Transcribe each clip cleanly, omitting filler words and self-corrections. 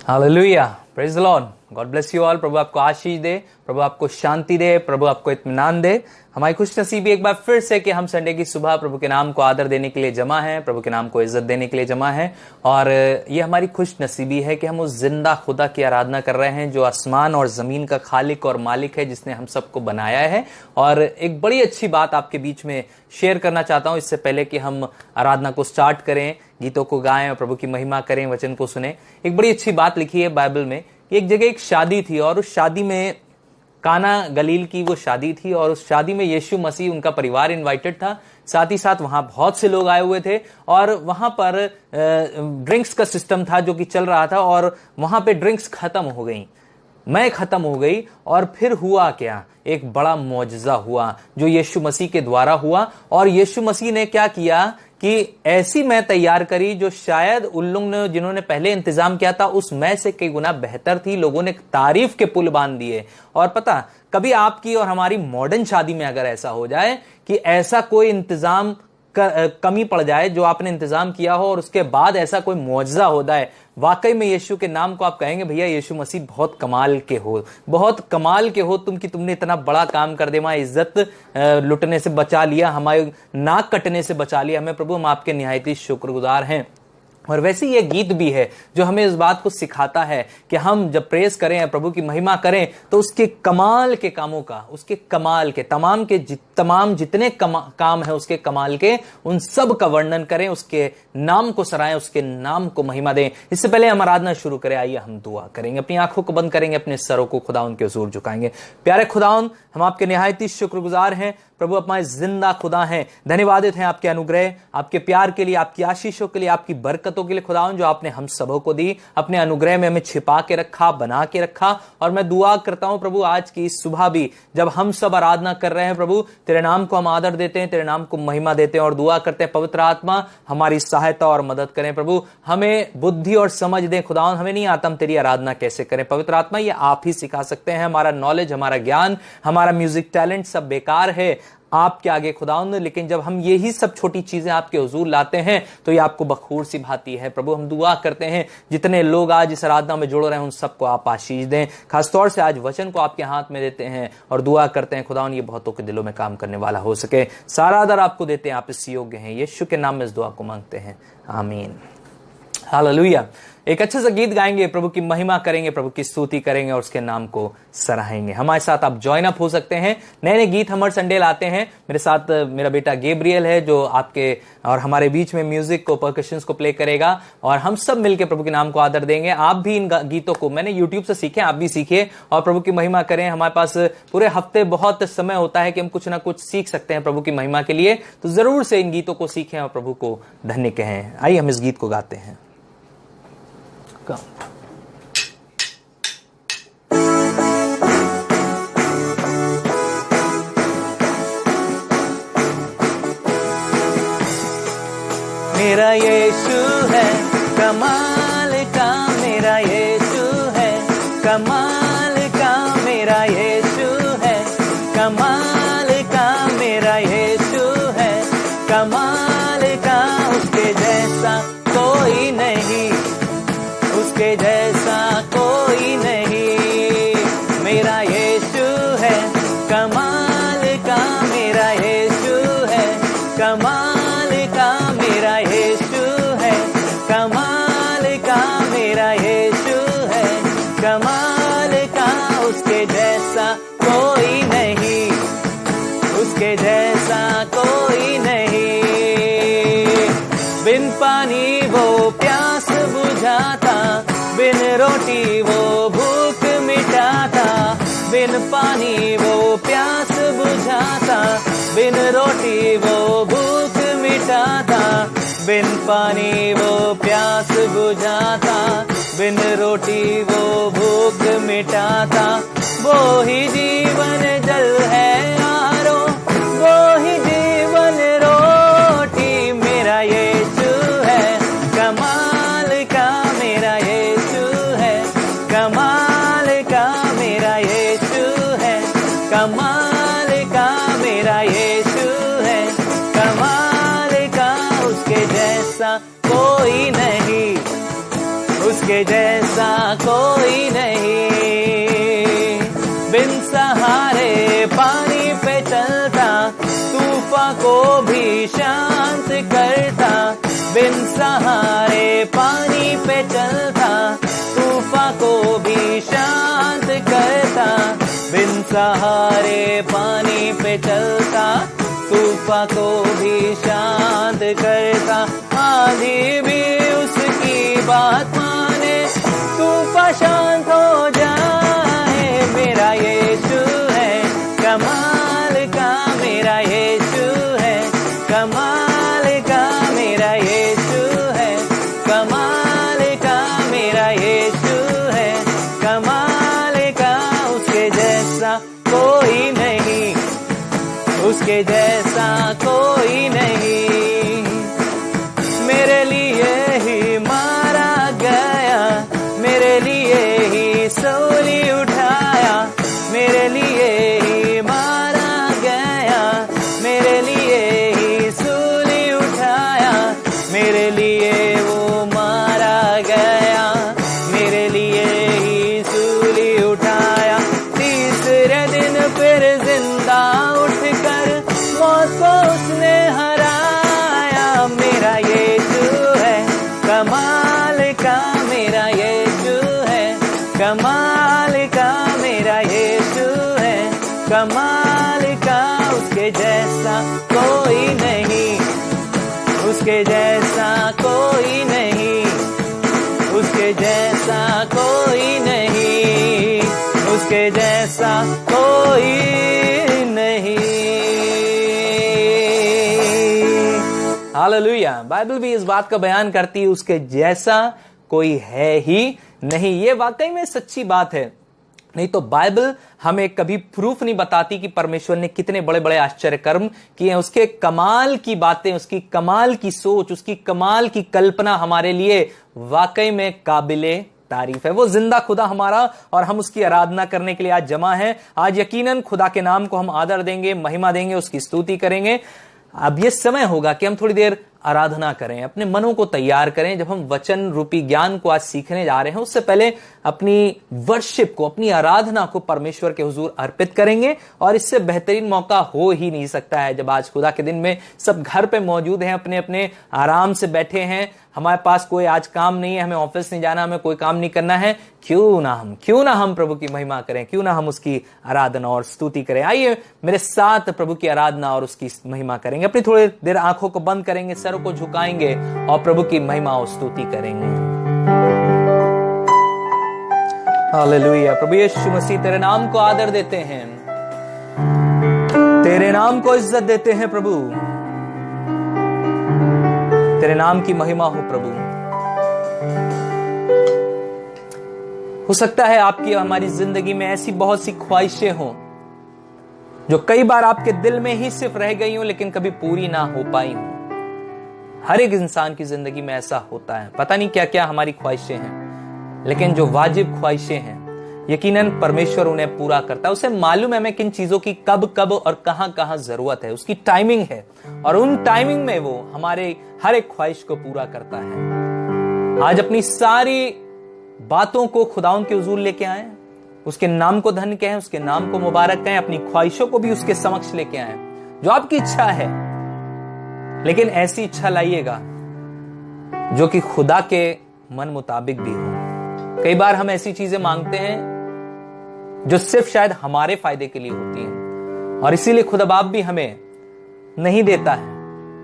Hallelujah, praise the Lord, God bless you all. प्रभु आपको आशीष दे, प्रभु आपको शांति दे, प्रभु आपको इत्मीनान दे। हमारी खुश नसीबी एक बार फिर से कि हम संडे की सुबह प्रभु के नाम को आदर देने के लिए जमा हैं, प्रभु के नाम को इज्जत देने के लिए जमा हैं। और ये हमारी खुश नसीबी है कि हम उस जिंदा खुदा की आराधना कर रहे हैं जो आसमान और जमीन का खालिक और मालिक है, जिसने हम सबको बनाया है। और एक बड़ी अच्छी बात आपके बीच में शेयर करना चाहता हूं इससे पहले कि हम आराधना को स्टार्ट करें, गीतों को गाएं और प्रभु की महिमा करें, वचन को सुने। एक बड़ी अच्छी बात लिखी है बाइबल में। एक जगह एक शादी थी और उस शादी में काना गलील की वो शादी थी और उस शादी में यीशु मसीह, उनका परिवार इनवाइटेड था। साथ ही साथ वहां बहुत से लोग आए हुए थे और वहां पर ड्रिंक्स का सिस्टम था जो कि चल रहा था और वहां पे ड्रिंक्स खत्म हो गई, मैं खत्म हो गई। और फिर हुआ क्या, एक बड़ा मौजज़ा हुआ जो यीशु मसीह के द्वारा हुआ। और यीशु मसीह ने क्या किया कि ऐसी मैं तैयार करी जो शायद उन लोगों ने, जिन्होंने पहले इंतजाम किया था, उस मैं से कई गुना बेहतर थी। लोगों ने तारीफ के पुल बांध दिए। और पता, कभी आपकी और हमारी मॉडर्न शादी में अगर ऐसा हो जाए कि ऐसा कोई इंतजाम कमी पड़ जाए जो आपने इंतजाम किया हो और उसके बाद ऐसा कोई मौजज़ा हो जाए, वाकई में यीशु के नाम को आप कहेंगे भैया यीशु मसीह बहुत कमाल के हो, बहुत कमाल के हो तुम, कि तुमने इतना बड़ा काम कर दे, हमारी इज्जत लुटने से बचा लिया, हमारे नाक कटने से बचा लिया हमें। प्रभु हम आपके निहायत ही शुक्रगुजार हैं। और वैसे ये गीत भी है जो हमें इस बात को सिखाता है कि हम जब प्रेज करें, प्रभु की महिमा करें, तो उसके कमाल के कामों का, उसके कमाल के तमाम जितने काम है उसके कमाल के, उन सब का वर्णन करें, उसके नाम को सराहें, उसके नाम को महिमा दें। इससे पहले हम आराधना शुरू करें, आइए हम दुआ करेंगे, अपनी आंखों को बंद करेंगे, अपने सरों को खुदाउन के हुजूर झुकाएंगे। प्यारे खुदाउन, हम आपके निहायत ही शुक्रगुजार हैं प्रभु, हमारे जिंदा खुदा हैं। धन्यवादित हैं आपके अनुग्रह, आपके प्यार के लिए, आपकी आशीषों के लिए, आपकी बरकतों के लिए खुदावन, जो आपने हम सबों को दी। अपने अनुग्रह में हमें छिपा के रखा, बना के रखा। और मैं दुआ करता हूं प्रभु, आज की इस सुबह भी जब हम सब आराधना कर रहे हैं प्रभु, तेरे नाम को हम आदर देते हैं, तेरे नाम को महिमा देते हैं और दुआ करते हैं पवित्र आत्मा हमारी सहायता और मदद करें प्रभु। हमें बुद्धि और समझ दें खुदावन, हमें नहीं आता हम तेरी आराधना कैसे करें। पवित्र आत्मा ये आप ही सिखा सकते हैं। हमारा नॉलेज, हमारा ज्ञान, हमारा म्यूजिक टैलेंट सब बेकार है आपके आगे खुदावंद। लेकिन जब हम यही सब छोटी चीजें आपके हुजूर लाते हैं तो ये आपको बखूर सी भाती है प्रभु। हम दुआ करते हैं जितने लोग आज इस आराधना में जुड़ रहे हैं उन सबको आप आशीष दें। खासतौर से आज वचन को आपके हाथ में देते हैं और दुआ करते हैं खुदावंद ये बहुतों के दिलों में काम करने वाला हो सके। सारा आदर आपको देते हैं, आप इस योग्य हैं। यीशु के नाम में इस दुआ को मांगते हैं, आमीन। हालेलुया। एक अच्छे से गीत गाएंगे, प्रभु की महिमा करेंगे, प्रभु की स्तुति करेंगे और उसके नाम को सराहेंगे। हमारे साथ आप ज्वाइन अप हो सकते हैं। नए नए गीत हम हर संडे लाते हैं। मेरे साथ मेरा बेटा गैब्रियल है जो आपके और हमारे बीच में म्यूजिक को, परकशंस को प्ले करेगा और हम सब मिलकर प्रभु के नाम को आदर देंगे। आप भी इन गीतों को मैंने यूट्यूब से सीखे, आप भी सीखिए और प्रभु की महिमा करें। हमारे पास पूरे हफ्ते बहुत समय होता है कि हम कुछ ना कुछ सीख सकते हैं प्रभु की महिमा के लिए, तो जरूर से इन गीतों को सीखें और प्रभु को धन्य कहें। आइए हम इस गीत को गाते हैं। मेरा यीशु है कमाल का, मेरा यीशु है कमाल का, मेरा यीशु है कमाल का, मेरा यीशु है कमाल का। उसके जैसा कोई नहीं, उसके जैसा कोई नहीं। मेरा यीशु है कमाल का, मेरा यीशु है कमाल का, मेरा यीशु है कमाल का, मेरा यीशु है कमाल का। उसके जैसा कोई नहीं, उसके जैसा कोई नहीं। बिन पानी वो प्यास बुझाता, बिन रोटी वो भूख मिटाता। बिन पानी वो प्यास बुझाता, बिन रोटी वो भूख मिटाता। बिन पानी वो प्यास बुझाता, बिन रोटी वो भूख मिटाता। वो ही जीवन जल है यारो, वो ही जीवन रोटी। मेरा यीशु है कमाल का, मेरा यीशु है कमाल का, मेरा यीशु है कमाल का, मेरा यीशु है कमाल का। उसके जैसा कोई नहीं, उसके जैसा जैसा कोई नहीं। बिन सहारे पानी पे चलता, तूफान को भी शांत करता। बिन सहारे पानी पे चलता, तूफान को भी शांत करता। बिन सहारे पानी पे चलता, तूफान को भी शांत करता। आंधी भी उसकी बात माने, तूफान शांत हो जाए। मेरा यीशु है कमाल का, मेरा यीशु है कमाल का, मेरा यीशु है कमाल का, मेरा यीशु है कमाल का। उसके जैसा कोई नहीं, उसके जैसा कोई नहीं। मेरे लिए ही मारा गया, मेरे लिए ही सूली उठाया। मेरे लिए ही मारा गया, मेरे लिए ही सूली उठाया। मेरे लिए वो मारा गया, मेरे लिए ही सूली उठाया। तीसरे दिन फिर जिंदा उठकर मौत को उसने हराया। मेरा यीशु है कमाल का, मेरा यीशु है कमाल का, मेरा यीशु है कमाल का। उसके जैसा कोई नहीं, उसके जैसा कोई नहीं, उसके जैसा कोई नहीं, उसके जैसा कोई नहीं। हालेलुया। बाइबल भी इस बात का बयान करती है, उसके जैसा कोई है ही नहीं। ये वाकई में सच्ची बात है। नहीं तो बाइबल हमें कभी प्रूफ नहीं बताती कि परमेश्वर ने कितने बड़े बड़े आश्चर्य कर्म किए हैं। उसके कमाल की बातें, उसकी कमाल की सोच, उसकी कमाल की कल्पना हमारे लिए वाकई में काबिले तारीफ है। वो जिंदा खुदा हमारा, और हम उसकी आराधना करने के लिए आज जमा है। आज यकीनन खुदा के नाम को हम आदर देंगे, महिमा देंगे, उसकी स्तुति करेंगे। अब यह समय होगा कि हम थोड़ी देर आराधना करें, अपने मनों को तैयार करें। जब हम वचन रूपी ज्ञान को आज सीखने जा रहे हैं, उससे पहले अपनी वर्शिप को, अपनी आराधना को परमेश्वर के हुजूर अर्पित करेंगे। और इससे बेहतरीन मौका हो ही नहीं सकता है जब आज खुदा के दिन में सब घर पे मौजूद हैं, अपने अपने आराम से बैठे हैं। हमारे पास कोई आज काम नहीं है, हमें ऑफिस नहीं जाना, हमें कोई काम नहीं करना है। क्यों ना हम प्रभु की महिमा करें, क्यों ना हम उसकी आराधना और स्तुति करें। आइए मेरे साथ प्रभु की आराधना और उसकी महिमा करेंगे। अपनी थोड़ी देर आंखों को बंद करेंगे, सर को झुकाएंगे और प्रभु की महिमा और स्तुति करेंगे। हालेलुया। प्रभु यीशु मसीह, तेरे नाम को आदर देते हैं, तेरे नाम को इज्जत देते हैं प्रभु। तेरे नाम की महिमा हो प्रभु। हो सकता है आपकी हमारी जिंदगी में ऐसी बहुत सी ख्वाहिशें हों जो कई बार आपके दिल में ही सिर्फ रह गई हों, लेकिन कभी पूरी ना हो पाई हों। हर एक इंसान की जिंदगी में ऐसा होता है। पता नहीं क्या क्या हमारी ख्वाहिशें हैं, लेकिन जो वाजिब ख्वाहिशें हैं यकीनन परमेश्वर उन्हें पूरा करता है। उसे मालूम है हमें किन चीजों की कब कब और कहां कहां जरूरत है। उसकी टाइमिंग है और उन टाइमिंग में वो हमारे हर एक ख्वाहिश को पूरा करता है। आज अपनी सारी बातों को खुदाउन के हुजूर लेके आए, उसके नाम को धन्य कहें, उसके नाम को मुबारक कहें, अपनी ख्वाहिशों को भी उसके समक्ष लेके आए। जो आपकी इच्छा है, लेकिन ऐसी इच्छा लाइएगा जो कि खुदा के मन मुताबिक भी हो। कई बार हम ऐसी चीजें मांगते हैं जो सिर्फ शायद हमारे फायदे के लिए होती हैं, और इसीलिए खुदा बाप भी हमें नहीं देता है,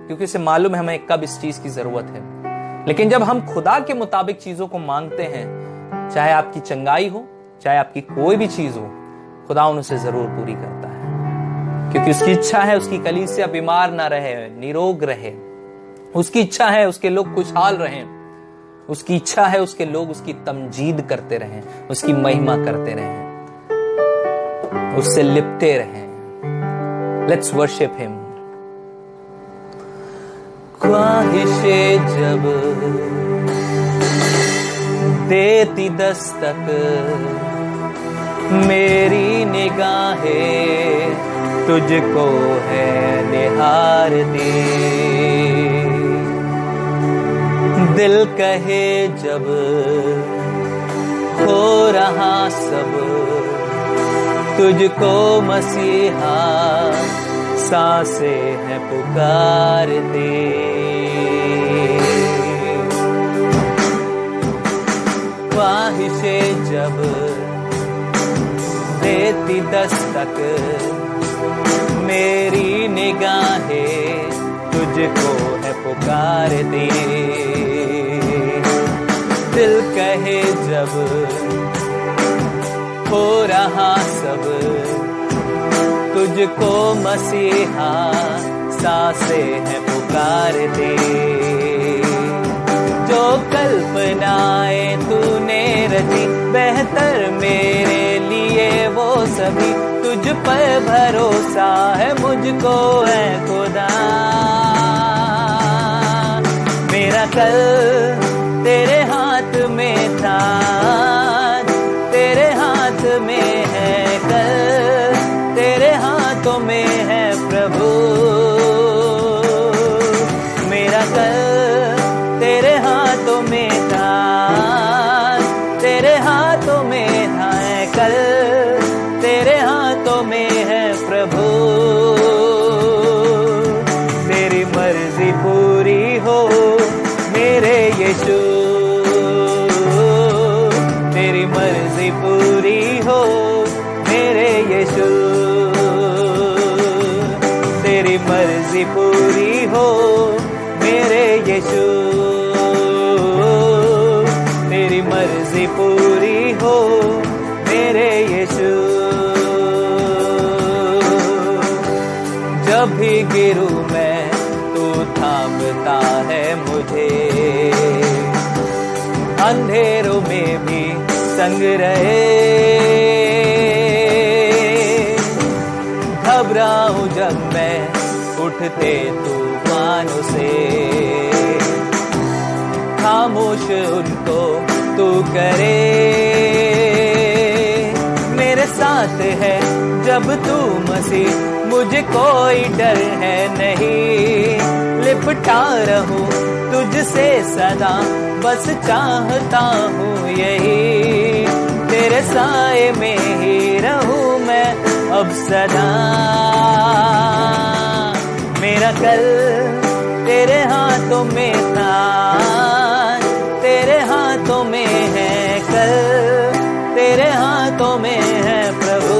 क्योंकि उसे मालूम है हमें कब इस चीज की जरूरत है। लेकिन जब हम खुदा के मुताबिक चीजों को मांगते हैं, चाहे आपकी चंगाई हो, चाहे आपकी कोई भी चीज हो, खुदा उसे जरूर पूरी करता है। क्योंकि उसकी इच्छा है उसकी कलीसिया बीमार ना रहे, निरोग रहे। उसकी इच्छा है उसके लोग खुशहाल रहें। उसकी इच्छा है उसके लोग उसकी तमजीद करते रहें, उसकी महिमा करते रहें, उससे लिपटे रहें। Let's worship him. ख्वाहिशें जब देती दस्तक, मेरी निगाहें तुझको है निहारती। दिल कहे जब खो रहा सब, तुझको मसीहा सांसें है पुकारते। ख्वाहिशें जब देती दस्तक, मेरी निगाहें तुझको है पुकारती। दिल कहे जब हो रहा सब, तुझको मसीहा सांसें है पुकारते। जो कल्पनाएं तूने रची बेहतर मेरे लिए वो सभी, तुझ पर भरोसा है मुझको है खुदा। मेरा कल तेरे हाथ में था, तेरे हाथ में है कल, तेरे हाथों में है प्रभु। मेरा कल तेरे हाथों में था, तेरे हाथों में है कल, तेरे हाथों में है प्रभु। तेरी मर्जी पूरी हो मेरे यीशु, तेरी मर्जी पूरी हो मेरे यीशु, तेरी मर्जी पूरी हो मेरे यीशु, तेरी मर्जी पूरी हो मेरे यीशु। जब भी गिरूं मैं तू थामता है मुझे, अंधेरों में भी संग रहे। घबराऊं जब मैं उठते तूफानों से, खामोश उनको तू करे। मेरे साथ है जब तू मसीह, मुझे कोई डर है नहीं। लिपटा रहूं तुझसे सदा, बस चाहता हूँ यही। तेरे साए में ही रहूं मैं अब सदा। मेरा कल तेरे हाथों में था, तेरे हाथों में है कल, तेरे हाथों में है प्रभु।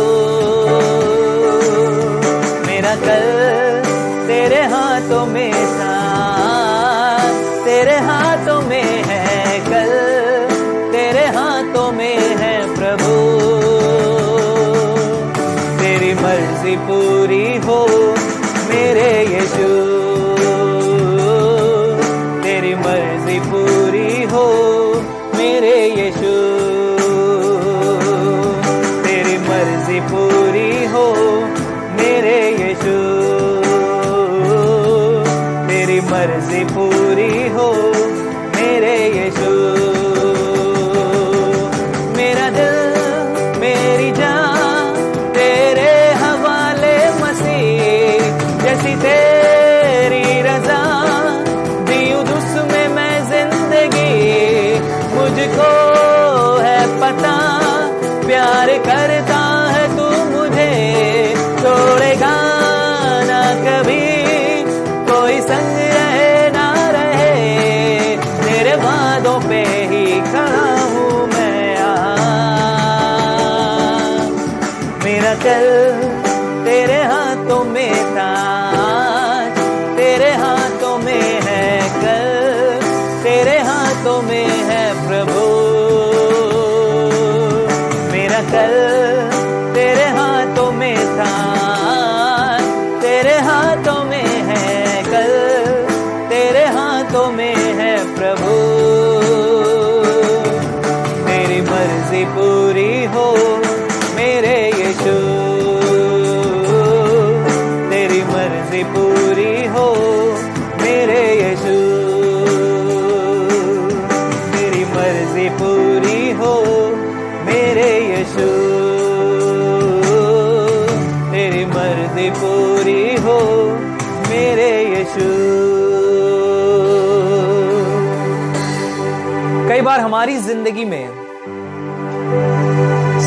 मेरा कल तेरे हाथों में था, तेरे हाथों में है कल, तेरे हाथों में है प्रभु। तेरी मर्जी पूरी हो मेरे यीशु, तेरी मर्जी पूरी हो मेरे यीशु, तेरी मर्जी पूरी हो मेरे यीशु, तेरी मर्जी पूरी हो मेरे यीशु। मेरा दिल मेरी जान तेरे हवाले मसीह, जैसी तेरी रजा दियूं उसमें मैं जिंदगी। मुझको है पता प्यार करता है तू मुझे, छोड़ेगा ना कभी कोई संग रहे ना रहे। तेरे वादों पे ही खड़ा हूँ मैं मेरा कल तेरे हाथों में था, तेरे हाथों में है कल, तेरे हाथों में है प्रभु। मेरा कल तेरे हाथों में था, तेरे हाथों में है कल, तेरे हाथों में है प्रभु। तेरी मर्जी पूरी हो मेरे यीशु, तेरी मर्जी पूरी हो मेरे यीशु, तेरी मर्जी पूरी हो मेरे यीशु, तेरी मर्जी पूरी हो मेरे यीशु। कई बार हमारी जिंदगी में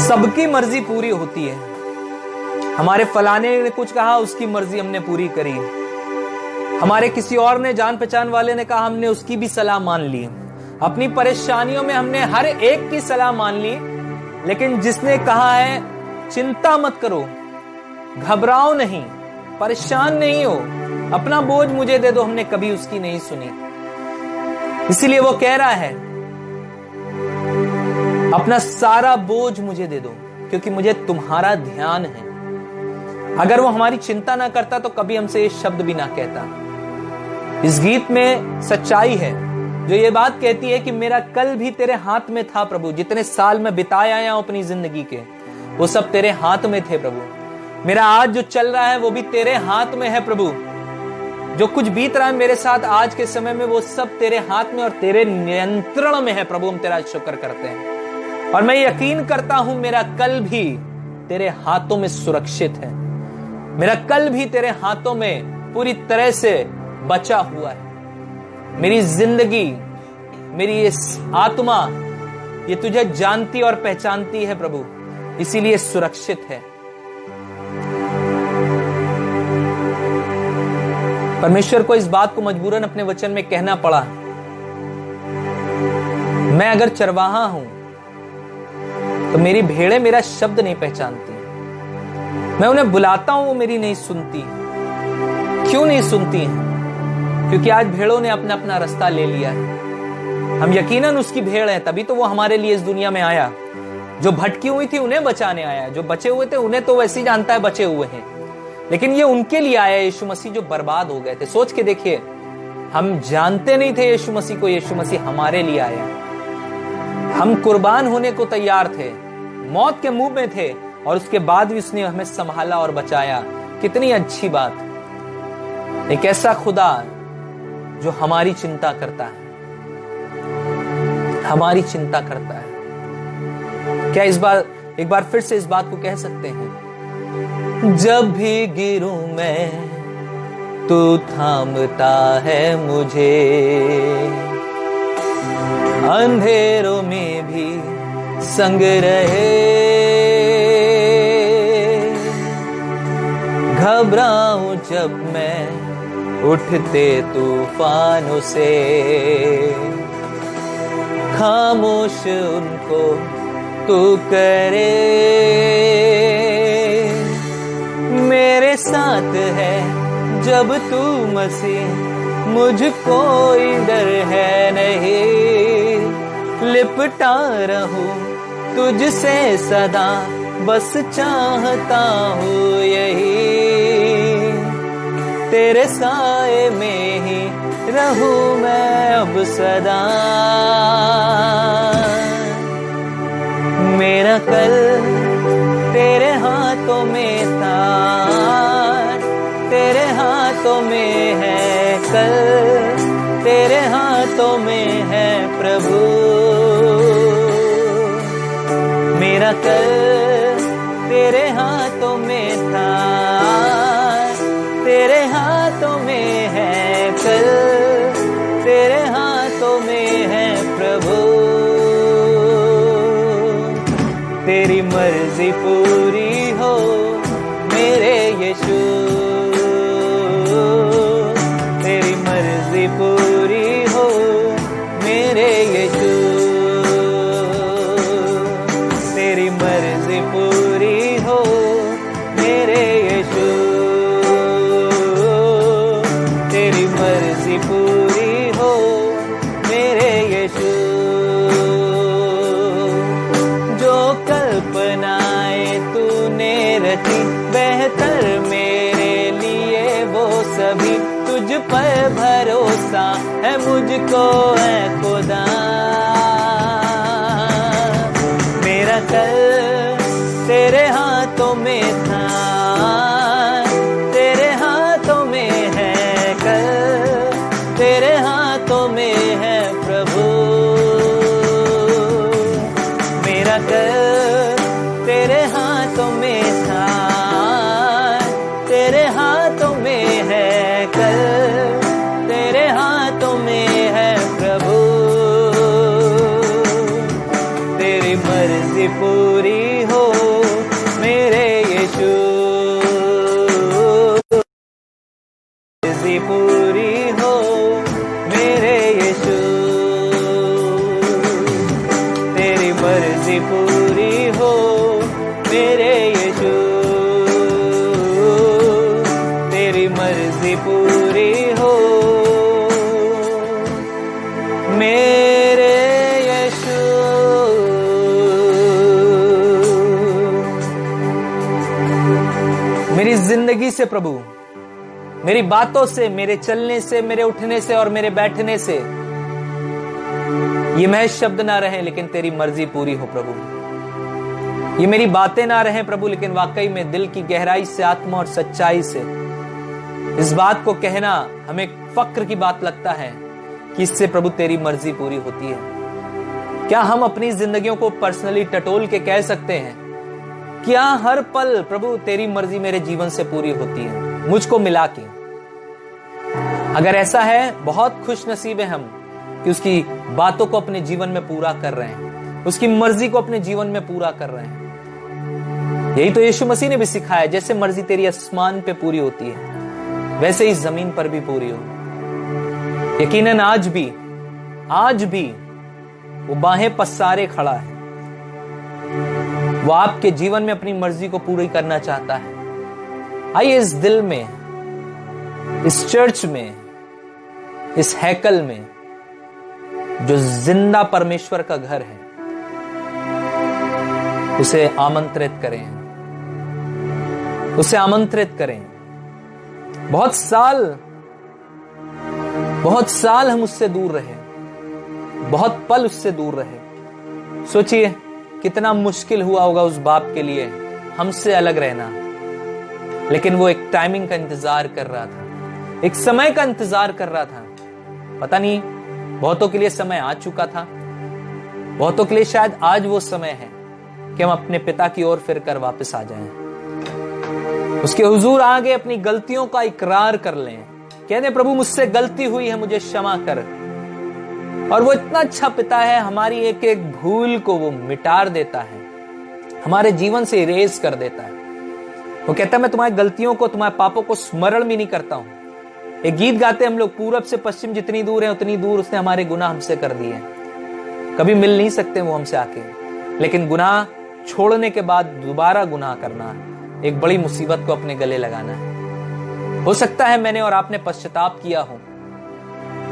सबकी मर्जी पूरी होती है। हमारे फलाने ने कुछ कहा, उसकी मर्जी हमने पूरी करी। हमारे किसी और ने, जान पहचान वाले ने कहा, हमने उसकी भी सलाह मान ली। अपनी परेशानियों में हमने हर एक की सलाह मान ली। लेकिन जिसने कहा है चिंता मत करो, घबराओ नहीं, परेशान नहीं हो, अपना बोझ मुझे दे दो, हमने कभी उसकी नहीं सुनी। इसीलिए वो कह रहा है अपना सारा बोझ मुझे दे दो, क्योंकि मुझे तुम्हारा ध्यान है। अगर वो हमारी चिंता ना करता तो कभी हमसे ये शब्द भी ना कहता। इस गीत में सच्चाई है जो ये बात कहती है कि मेरा कल भी तेरे हाथ में था प्रभु। जितने साल मैं बिताए आया हूं अपनी जिंदगी के, वो सब तेरे हाथ में थे प्रभु। मेरा आज जो चल रहा है वो भी तेरे हाथ में है प्रभु। जो कुछ बीत रहा है मेरे साथ आज के समय में, वो सब तेरे हाथ में और तेरे नियंत्रण में है प्रभु। हम तेरा शुक्र करते हैं और मैं यकीन करता हूं मेरा कल भी तेरे हाथों में सुरक्षित है। मेरा कल भी तेरे हाथों में पूरी तरह से बचा हुआ है। मेरी जिंदगी, मेरी इस आत्मा, ये तुझे जानती और पहचानती है प्रभु, इसीलिए सुरक्षित है। परमेश्वर को इस बात को मजबूरन अपने वचन में कहना पड़ा। मैं अगर चरवाहा हूं तो मेरी भेड़ें मेरा शब्द नहीं पहचानती। मैं उन्हें बुलाता हूं, वो मेरी नहीं सुनती। क्यों नहीं सुनती हैं? क्योंकि आज भेड़ों ने अपना अपना रास्ता ले लिया है। हम यकीनन उसकी भेड़ है, तभी तो वो हमारे लिए इस दुनिया में आया। जो भटकी हुई थी उन्हें बचाने आया, जो बचे हुए थे उन्हें तो वैसे ही जानता है बचे हुए हैं, लेकिन ये उनके लिए आया यीशु मसीह जो बर्बाद हो गए थे। सोच के देखिए, हम जानते नहीं थे यीशु मसीह को, यीशु मसीह हमारे लिए आया। हम कुर्बान होने को तैयार थे, मौत के मुंह में थे, और उसके बाद भी उसने हमें संभाला और बचाया। कितनी अच्छी बात। एक ऐसा खुदा जो हमारी चिंता करता है, हमारी चिंता करता है। क्या इस बार एक बार फिर से इस बात को कह सकते हैं? जब भी गिरूं मैं तू थामता है मुझे, अंधेरों में भी संग रहे। घबराऊं जब मैं उठते तूफानों से, खामोश उनको तू करे। मेरे साथ है जब तू मसीह, मुझ कोई डर है नहीं। लिपटा रहूं तुझसे सदा, बस चाहता हूँ यही। तेरे साए में ही रहूं मैं अब सदा। मेरा कल तेरे हाथों में था, तेरे हाथों में है कल, तेरे हाथों में है प्रभु। मेरा कल तेरे हाथों में था, तेरे हाथों में है कल, तेरे हाथों में है प्रभु। तेरी मर्जी पूरी हो मेरे यीशु, तेरी मर्जी पूरी हो मेरे यीशु, तेरी मर्जी पूरी हो मेरे यीशु, तेरी मर्जी पूरी हो मेरे यीशु। जो कल्पनाएं तूने रची बेहतर मेरे लिए, वो सभी तुझ पर भरोसा है मुझको है खुदा। मेरा कल तेरे हाथों में था, तेरे हाथों में है कल, तेरे हाथों में है प्रभु। मेरा कल तेरे हाथों में था, तेरे हाथों में है कल, तेरे हाथों में है प्रभु। तेरी मर्जी मर्जी पूरी हो मेरे यीशु, मर्जी पूरी हो मेरे यीशु, तेरी मर्जी पूरी हो मेरे यीशु, तेरी मर्जी पूरी हो मेरे यीशु। मेरी जिंदगी से प्रभु, मेरी बातों से, मेरे चलने से, मेरे उठने से और मेरे बैठने से ये महज शब्द ना रहे लेकिन तेरी मर्जी पूरी हो प्रभु। ये मेरी बातें ना रहे प्रभु लेकिन वाकई में दिल की गहराई से, आत्मा और सच्चाई से इस बात को कहना हमें फक्र की बात लगता है कि इससे प्रभु तेरी मर्जी पूरी होती है। क्या हम अपनी जिंदगियों को पर्सनली टटोल के कह सकते हैं क्या हर पल प्रभु तेरी मर्जी मेरे जीवन से पूरी होती है, मुझको मिला के? अगर ऐसा है, बहुत खुश नसीब है हम कि उसकी बातों को अपने जीवन में पूरा कर रहे हैं, उसकी मर्जी को अपने जीवन में पूरा कर रहे हैं। यही तो यीशु मसीह ने भी सिखाया, जैसे मर्जी तेरी आसमान पे पूरी होती है वैसे ही जमीन पर भी पूरी हो। यकीनन आज भी वो बाहें पसारे खड़ा है, वो आपके जीवन में अपनी मर्जी को पूरी करना चाहता है। आइए इस दिल में, इस चर्च में, इस हैकल में जो जिंदा परमेश्वर का घर है उसे आमंत्रित करें, उसे आमंत्रित करें। बहुत साल हम उससे दूर रहे, बहुत पल उससे दूर रहे। सोचिए कितना मुश्किल हुआ होगा उस बाप के लिए हमसे अलग रहना, लेकिन वो एक टाइमिंग का इंतजार कर रहा था, एक समय का इंतजार कर रहा था। पता नहीं बहुतों के लिए समय आ चुका था, बहुतों के लिए शायद आज वो समय है कि हम अपने पिता की ओर फिर कर वापस आ जाएं, उसके हुजूर आगे अपनी गलतियों का इकरार कर लें, कहने प्रभु मुझसे गलती हुई है, मुझे क्षमा कर। और वो इतना अच्छा पिता है, हमारी एक एक भूल को वो मिटार देता है, हमारे जीवन से इरेज कर देता है। वो कहता है मैं तुम्हारी गलतियों को, तुम्हारे पापों को स्मरण भी नहीं करता हूं। एक गीत गाते हम लोग, पूरब से पश्चिम जितनी दूर है उतनी दूर उसने हमारे गुनाह हमसे कर दिए। कभी मिल नहीं सकते वो हमसे आके, लेकिन गुनाह छोड़ने के बाद दोबारा गुनाह करना एक बड़ी मुसीबत को अपने गले लगाना है। हो सकता है मैंने और आपने पश्चाताप किया हो,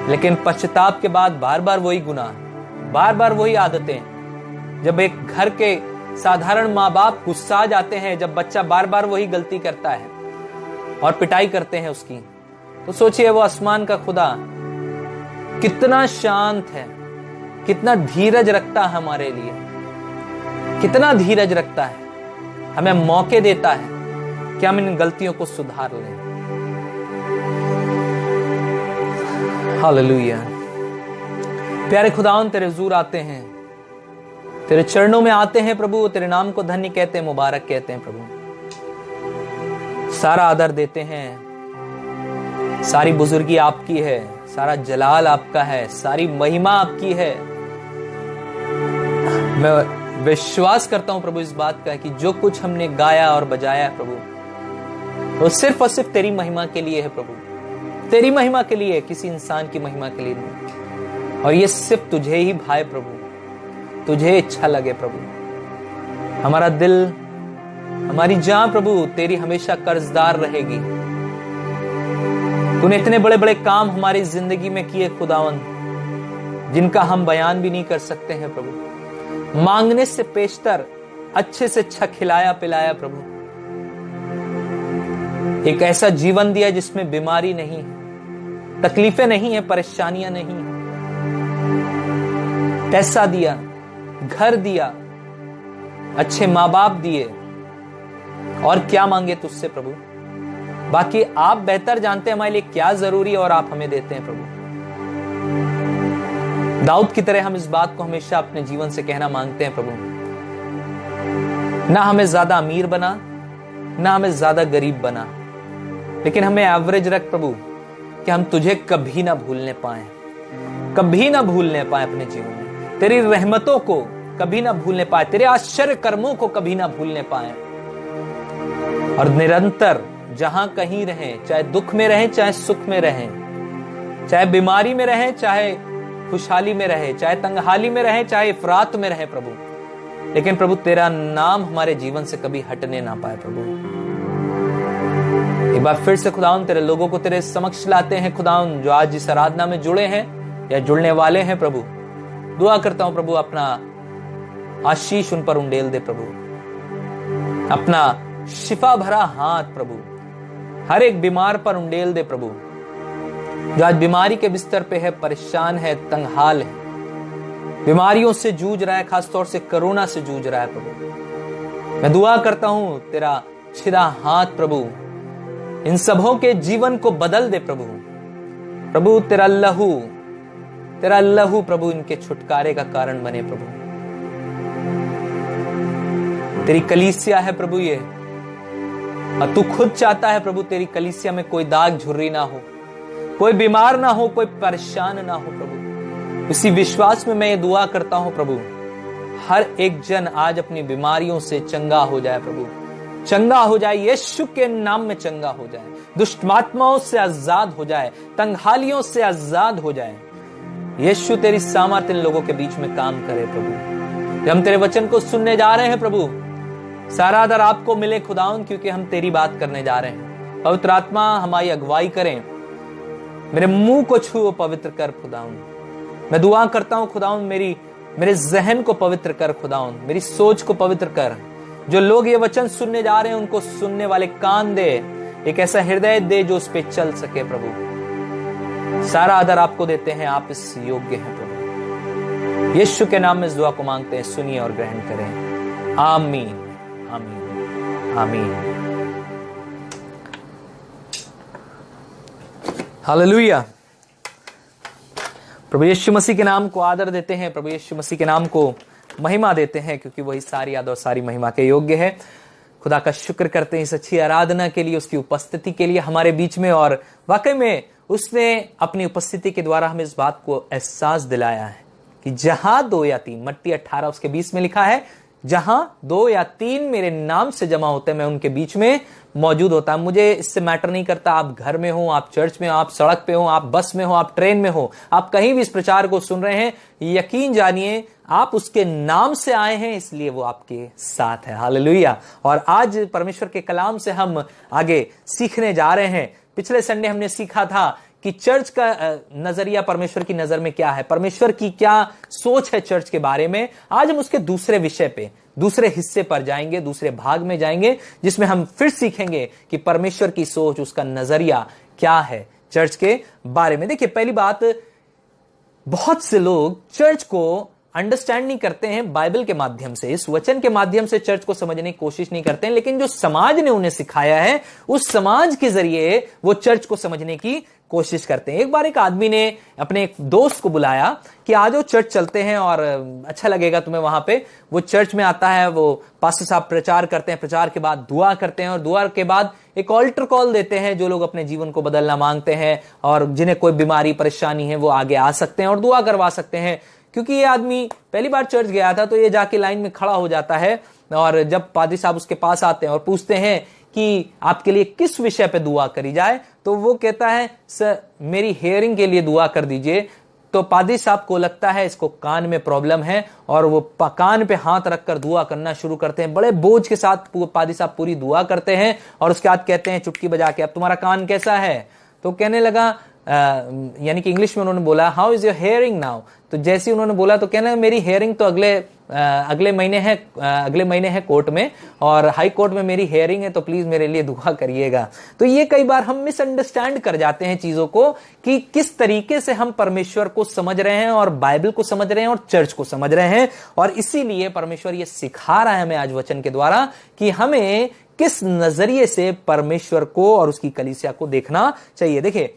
लेकिन पश्चाताप के बाद बार बार वही गुनाह, बार बार वही आदतें। जब एक घर के साधारण माँ बाप गुस्सा जाते हैं, जब बच्चा बार बार वही गलती करता है और पिटाई करते हैं उसकी, तो सोचिए वो आसमान का खुदा कितना शांत है, कितना धीरज रखता है हमारे लिए, कितना धीरज रखता है, हमें मौके देता है कि हम इन गलतियों को सुधार लें। हालेलुया। प्यारे खुदावन तेरे हुजूर आते हैं, तेरे चरणों में आते हैं प्रभु, तेरे नाम को धन्य कहते हैं, मुबारक कहते हैं प्रभु। सारा आदर देते हैं, सारी बुजुर्गी आपकी है, सारा जलाल आपका है, सारी महिमा आपकी है। मैं विश्वास करता हूं प्रभु इस बात का कि जो कुछ हमने गाया और बजाया प्रभु, वो सिर्फ और सिर्फ तेरी महिमा के लिए है प्रभु, तेरी महिमा के लिए, किसी इंसान की महिमा के लिए नहीं। और ये सिर्फ तुझे ही भाए प्रभु, तुझे इच्छा लगे प्रभु। हमारा दिल, हमारी जान प्रभु तेरी हमेशा कर्जदार रहेगी। तूने इतने बड़े बड़े काम हमारी जिंदगी में किए खुदावन, जिनका हम बयान भी नहीं कर सकते हैं प्रभु। मांगने से पेशतर अच्छे से अच्छा खिलाया पिलाया प्रभु, एक ऐसा जीवन दिया जिसमें बीमारी नहीं है, तकलीफें नहीं है, परेशानियां नहीं है। पैसा दिया, घर दिया, अच्छे माँ बाप दिए, और क्या मांगे तुझसे प्रभु? बाकी आप बेहतर जानते हैं हमारे लिए क्या जरूरी है और आप हमें देते हैं प्रभु। दाऊद की तरह हम इस बात को हमेशा अपने जीवन से कहना मांगते हैं प्रभु, ना हमें ज्यादा अमीर बना, ना हमें ज्यादा गरीब बना, लेकिन हमें एवरेज रख प्रभु कि हम तुझे कभी ना भूलने पाए, कभी ना भूलने पाए अपने जीवन में। तेरी रहमतों को, कभी ना भूलने पाए, तेरे आश्चर्य कर्मों को कभी ना भूलने पाए, और निरंतर जहां कहीं रहें, चाहे दुख में रहें चाहे सुख में रहें, चाहे बीमारी में रहें चाहे खुशहाली में रहे, चाहे तंगहाली में रहे चाहे इफरात में रहे प्रभु, लेकिन प्रभु तेरा नाम हमारे जीवन से कभी हटने ना पाए प्रभु। एक बार फिर से खुदावन तेरे लोगों को तेरे समक्ष लाते हैं खुदावन, जो आज इस आराधना में जुड़े हैं या जुड़ने वाले हैं प्रभु। दुआ करता हूं प्रभु अपना आशीष उन पर उंडेल दे प्रभु, अपना शिफा भरा हाथ प्रभु हर एक बीमार पर उंडेल दे प्रभु, जो आज बीमारी के बिस्तर पे है, परेशान है, तंगहाल है, बीमारियों से जूझ रहा है, खासतौर से कोरोना से जूझ रहा है प्रभु। मैं दुआ करता हूं तेरा छिदा हाथ प्रभु इन सबों के जीवन को बदल दे प्रभु। प्रभु तेरा लहू प्रभु इनके छुटकारे का कारण बने प्रभु। तेरी कलीसिया है प्रभु ये, और तू खुद चाहता है प्रभु तेरी कलीसिया में कोई दाग झुर्री ना हो, कोई बीमार ना हो, कोई परेशान ना हो प्रभु। इसी विश्वास में मैं ये दुआ करता हूं प्रभु, हर एक जन आज अपनी बीमारियों से चंगा हो जाए प्रभु, चंगा हो जाए, यीशु के नाम में चंगा हो जाए, दुष्टात्माओं से आजाद हो जाए, तंगहालियों से आजाद हो जाए। यीशु तेरी सामर्थ इन लोगों के बीच में काम करे प्रभु। जब हम तेरे वचन को सुनने जा रहे हैं प्रभु, सारा आदर आपको मिले खुदाउन, क्योंकि हम तेरी बात करने जा रहे हैं। पवित्र आत्मा हमारी अगुवाई करें, मेरे मुंह को छुओ, पवित्र कर खुदाउन। मैं दुआ करता हूं खुदाउन मेरे जहन को पवित्र कर खुदाउन, मेरी सोच को पवित्र कर। जो लोग ये वचन सुनने जा रहे हैं उनको सुनने वाले कान दे, एक ऐसा हृदय दे जो उस पे चल सके प्रभु। सारा आदर आपको देते हैं, आप इस योग्य हैं प्रभु। यीशु के नाम में इस दुआ को मांगते हैं, सुनिए और ग्रहण करें। आमीन, आमीन, आमीन। हालेलुया। प्रभु यीशु मसीह के नाम को आदर देते हैं, प्रभु यीशु मसीह के नाम को महिमा देते हैं, क्योंकि वही सारी आदर और सारी महिमा के योग्य है। खुदा का शुक्र करते हैं इस अच्छी आराधना के लिए, उसकी उपस्थिति के लिए हमारे बीच में। और वाकई में उसने अपनी उपस्थिति के द्वारा हमें इस बात को एहसास दिलाया है कि जहां 2 या 3, मत्ती 18 उसके 20 में लिखा है, जहां 2 या 3 मेरे नाम से जमा होते हैं मैं उनके बीच में मौजूद होता है। मुझे इससे मैटर नहीं करता आप घर में हो, आप चर्च में हो, आप सड़क पे हो, आप बस में हो, आप ट्रेन में हो, आप कहीं भी इस प्रचार को सुन रहे हैं, यकीन जानिए आप उसके नाम से आए हैं, इसलिए वो आपके साथ है। हालेलुया। और आज परमेश्वर के कलाम से हम आगे सीखने जा रहे हैं। पिछले संडे हमने सीखा था कि चर्च का नजरिया परमेश्वर की नजर में क्या है, परमेश्वर की क्या सोच है चर्च के बारे में। आज हम उसके दूसरे विषय पे, दूसरे हिस्से पर जाएंगे, दूसरे भाग में जाएंगे, जिसमें हम फिर सीखेंगे कि परमेश्वर की सोच, उसका नजरिया क्या है चर्च के बारे में। देखिए, पहली बात, बहुत से लोग चर्च को अंडरस्टैंड नहीं करते हैं बाइबल के माध्यम से, इस वचन के माध्यम से चर्च को समझने की कोशिश नहीं करते हैं, लेकिन जो समाज ने उन्हें सिखाया है उस समाज के जरिए वो चर्च को समझने की कोशिश करते हैं। एक बार एक आदमी ने अपने एक दोस्त को बुलाया कि आज वो चर्च चलते हैं और अच्छा लगेगा तुम्हें वहां पे। वो चर्च में आता है, वो पास्टर साहब प्रचार करते हैं, प्रचार के बाद दुआ करते हैं और दुआ के बाद एक ऑल्टर कॉल देते हैं। जो लोग अपने जीवन को बदलना मांगते हैं और जिन्हें कोई बीमारी परेशानी है वो आगे आ सकते हैं और दुआ करवा सकते हैं। क्योंकि ये आदमी पहली बार चर्च गया था तो ये जाके लाइन में खड़ा हो जाता है, और जब पादरी साहब उसके पास आते हैं और पूछते हैं कि आपके लिए किस विषय पे दुआ करी जाए, तो वो कहता है सर मेरी हेयरिंग के लिए दुआ कर दीजिए। तो पादरी साहब को लगता है इसको कान में प्रॉब्लम है और वो कान पे हाथ रखकर दुआ करना शुरू करते हैं। बड़े बोझ के साथ पादरी साहब पूरी दुआ करते हैं और उसके बाद कहते हैं चुटकी बजा के, अब तुम्हारा कान कैसा है? तो कहने लगा, यानी कि इंग्लिश में उन्होंने बोला, how is your hearing now? तो जैसे उन्होंने बोला तो कहना मेरी हेयरिंग तो अगले महीने है कोर्ट में, और हाई कोर्ट में मेरी हेयरिंग है, तो प्लीज मेरे लिए दुआ करिएगा। तो ये कई बार हम मिसअंडरस्टैंड कर जाते हैं चीजों को कि किस तरीके से हम परमेश्वर को समझ रहे हैं और बाइबल को समझ रहे हैं और चर्च को समझ रहे हैं। और इसीलिए परमेश्वर ये सिखा रहा है हमें आज वचन के द्वारा कि हमें किस नजरिए से परमेश्वर को और उसकी कलीसिया को देखना चाहिए। देखिए,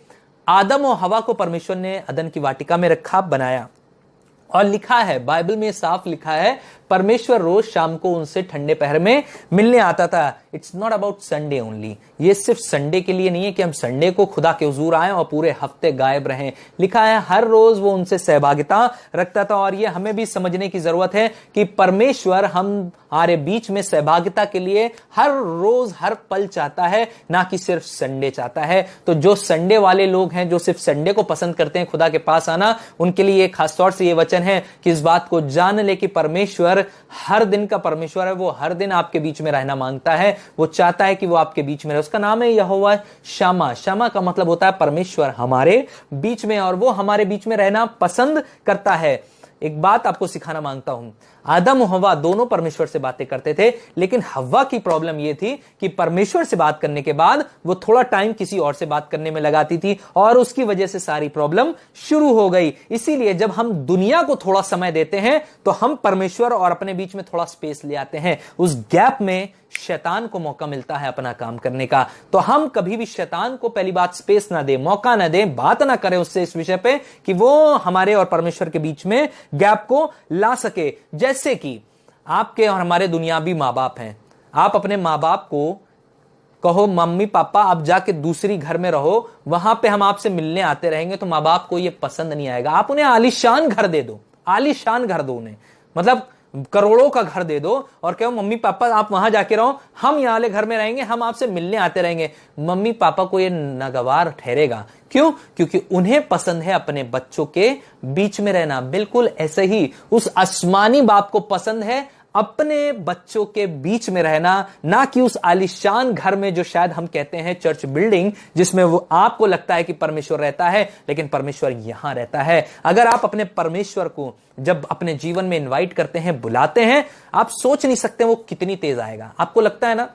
आदम और हवा को परमेश्वर ने अदन की वाटिका में रखा, बनाया, और लिखा है बाइबल में साफ लिखा है, परमेश्वर रोज शाम को उनसे ठंडे पहर में मिलने आता था। It's not about Sunday only, ये सिर्फ संडे के लिए नहीं है कि हम संडे को खुदा के हुजूर आए और पूरे हफ्ते गायब रहें। लिखा है हर रोज वो उनसे सहभागिता रखता था। और ये हमें भी समझने की जरूरत है कि परमेश्वर हमारे बीच में सहभागिता के लिए हर रोज हर पल चाहता है, ना कि सिर्फ संडे चाहता है। तो जो संडे वाले लोग हैं, जो सिर्फ संडे को पसंद करते हैं खुदा के पास आना, उनके लिए खास तौर से ये वचन है कि इस बात को जान ले कि परमेश्वर हर दिन का परमेश्वर है। वो हर दिन आपके बीच में रहना मांगता है, वो चाहता है कि वो आपके बीच में रहे। उसका नाम है यहोवा शामा। शामा का मतलब होता है परमेश्वर हमारे बीच में, और वो हमारे बीच में रहना पसंद करता है। एक बात आपको सिखाना मांगता हूं, आदम और हव्वा दोनों परमेश्वर से बातें करते थे, लेकिन हव्वा की प्रॉब्लम यह थी कि परमेश्वर से बात करने के बाद वो थोड़ा टाइम किसी और से बात करने में लगाती थी, और उसकी वजह से सारी प्रॉब्लम शुरू हो गई। इसीलिए जब हम दुनिया को थोड़ा समय देते हैं तो हम परमेश्वर और अपने बीच में थोड़ा स्पेस ले आते हैं। उस गैप में शैतान को मौका मिलता है अपना काम करने का। तो हम कभी भी शैतान को पहली बात स्पेस ना दें, मौका ना दें, बात ना करें उससे इस विषय पे कि वो हमारे और परमेश्वर के बीच में गैप को ला सके। जैसे कि आपके और हमारे दुनियावी मां बाप हैं, आप अपने मां बाप को कहो मम्मी पापा आप जाके दूसरी घर में रहो, वहां पे हम आपसे मिलने आते रहेंगे, तो मां बाप को यह पसंद नहीं आएगा। आप उन्हें आलीशान घर दे दो, आलीशान घर दो उन्हें, मतलब करोड़ों का घर दे दो और कहो मम्मी पापा आप वहां जाके रहो, हम यहां वाले घर में रहेंगे, हम आपसे मिलने आते रहेंगे। मम्मी पापा को यह नागवार ठहरेगा। क्यों? क्योंकि उन्हें पसंद है अपने बच्चों के बीच में रहना। बिल्कुल ऐसे ही उस आसमानी बाप को पसंद है अपने बच्चों के बीच में रहना, ना कि उस आलीशान घर में जो शायद हम कहते हैं चर्च बिल्डिंग, जिसमें वो आपको लगता है कि परमेश्वर रहता है, लेकिन परमेश्वर यहां रहता है। अगर आप अपने परमेश्वर को जब अपने जीवन में इनवाइट करते हैं, बुलाते हैं, आप सोच नहीं सकते वो कितनी तेज आएगा। आपको लगता है ना,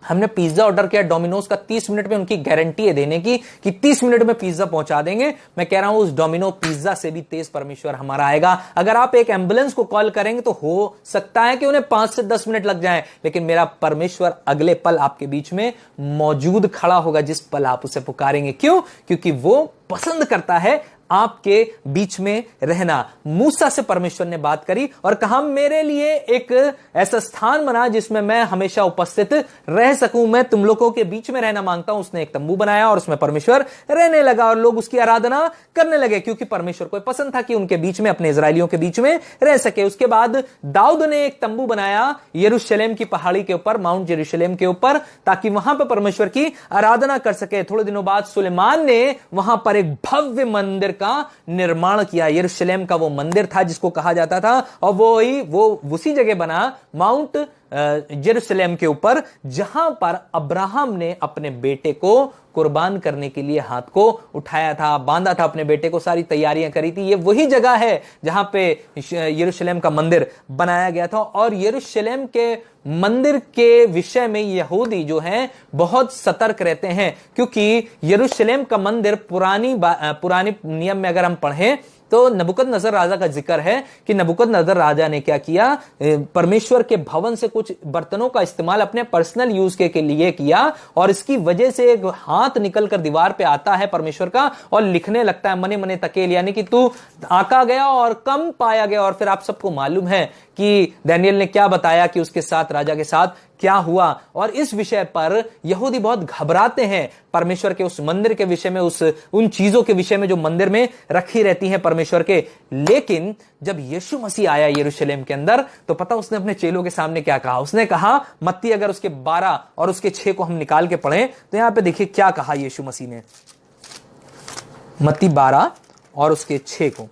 हमने पिज्जा ऑर्डर किया डोमिनोज का, 30 मिनट में उनकी गारंटी है देने की कि 30 मिनट में पिज्जा पहुंचा देंगे। मैं कह रहा हूं उस डोमिनो पिज्जा से भी तेज परमेश्वर हमारा आएगा। अगर आप एक एम्बुलेंस को कॉल करेंगे तो हो सकता है कि उन्हें 5 से 10 मिनट लग जाए, लेकिन मेरा परमेश्वर अगले पल आपके बीच में मौजूद खड़ा होगा जिस पल आप उसे पुकारेंगे। क्यों? क्योंकि वो पसंद करता है आपके बीच में रहना। मूसा से परमेश्वर ने बात करी और कहा मेरे लिए एक ऐसा स्थान बना जिसमें मैं हमेशा उपस्थित रह सकूं, मैं तुम लोगों के बीच में रहना मांगता हूं। उसने एक तंबू बनाया और उसमें परमेश्वर रहने लगा और लोग उसकी आराधना करने लगे, क्योंकि परमेश्वर को पसंद था कि उनके बीच में, अपने इजरायलियों के बीच में रह सके। उसके बाद दाऊद ने एक तंबू बनाया यरूशलेम की पहाड़ी के ऊपर, माउंट यरूशलेम के ऊपर, ताकि वहां पर परमेश्वर की आराधना कर सके। थोड़े दिनों बाद सुलेमान ने वहां पर एक भव्य मंदिर का निर्माण किया। यरूशलेम का वो मंदिर था जिसको कहा जाता था, और वो उसी जगह बना माउंट यरूशलेम के ऊपर, जहां पर अब्राहम ने अपने बेटे को कुर्बान करने के लिए हाथ को उठाया था, बांधा था अपने बेटे को, सारी तैयारियां करी थी। ये वही जगह है जहां पे यरूशलेम का मंदिर बनाया गया था। और यरूशलेम के मंदिर के विषय में यहूदी जो हैं बहुत सतर्क रहते हैं, क्योंकि यरूशलेम का मंदिर पुरानी नियम में अगर हम पढ़ें तो नबूकदनेस्सर राजा का जिक्र है कि नबूकदनेस्सर राजा ने क्या किया, परमेश्वर के भवन से कुछ बर्तनों का इस्तेमाल अपने पर्सनल यूज के लिए किया, और इसकी वजह से एक हाथ निकलकर दीवार पे आता है परमेश्वर का और लिखने लगता है मने मने तकेल, यानी कि तू आका गया और कम पाया गया। और फिर आप सबको मालूम है कि दानियेल ने क्या बताया कि उसके साथ, राजा के साथ क्या हुआ। और इस विषय पर यहूदी बहुत घबराते हैं, परमेश्वर के उस मंदिर के विषय में, उन चीजों के विषय में जो मंदिर में रखी रहती हैं परमेश्वर के। लेकिन जब यीशु मसीह आया यरूशलेम के अंदर, तो पता उसने अपने चेलों के सामने क्या कहा। उसने कहा, मत्ती अगर उसके 12 और उसके 6 को हम निकाल के पढ़ें तो यहां पे देखिए क्या कहा यीशु मसीह ने। मत्ती 12 और उसके 6 को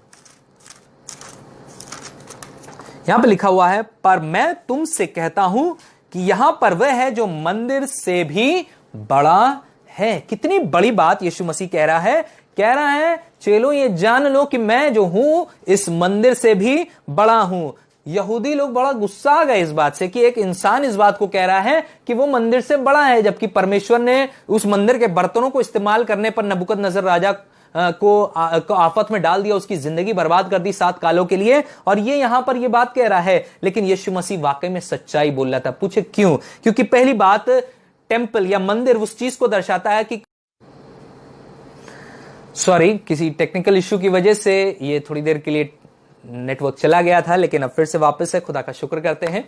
यहां पे लिखा हुआ है, पर मैं तुमसे कहता हूं कि यहां पर वह है जो मंदिर से भी बड़ा है। कितनी बड़ी बात यीशु मसीह कह रहा है। कह रहा है चलो ये जान लो कि मैं जो हूं इस मंदिर से भी बड़ा हूं। यहूदी लोग बड़ा गुस्सा आ गए इस बात से कि एक इंसान इस बात को कह रहा है कि वो मंदिर से बड़ा है, जबकि परमेश्वर ने उस मंदिर के बर्तनों को इस्तेमाल करने पर नबूकदनेस्सर राजा को आफत में डाल दिया, उसकी जिंदगी बर्बाद कर दी 7 कालों के लिए। और ये यहां पर ये बात कह रहा है, लेकिन यीशु मसीह वाकई में सच्चाई बोल रहा था। पूछे क्यों? क्योंकि पहली बात, टेंपल या मंदिर उस चीज को दर्शाता है कि किसी टेक्निकल इश्यू की वजह से ये थोड़ी देर के लिए नेटवर्क चला गया था, लेकिन अब फिर से वापस है, खुदा का शुक्र करते हैं।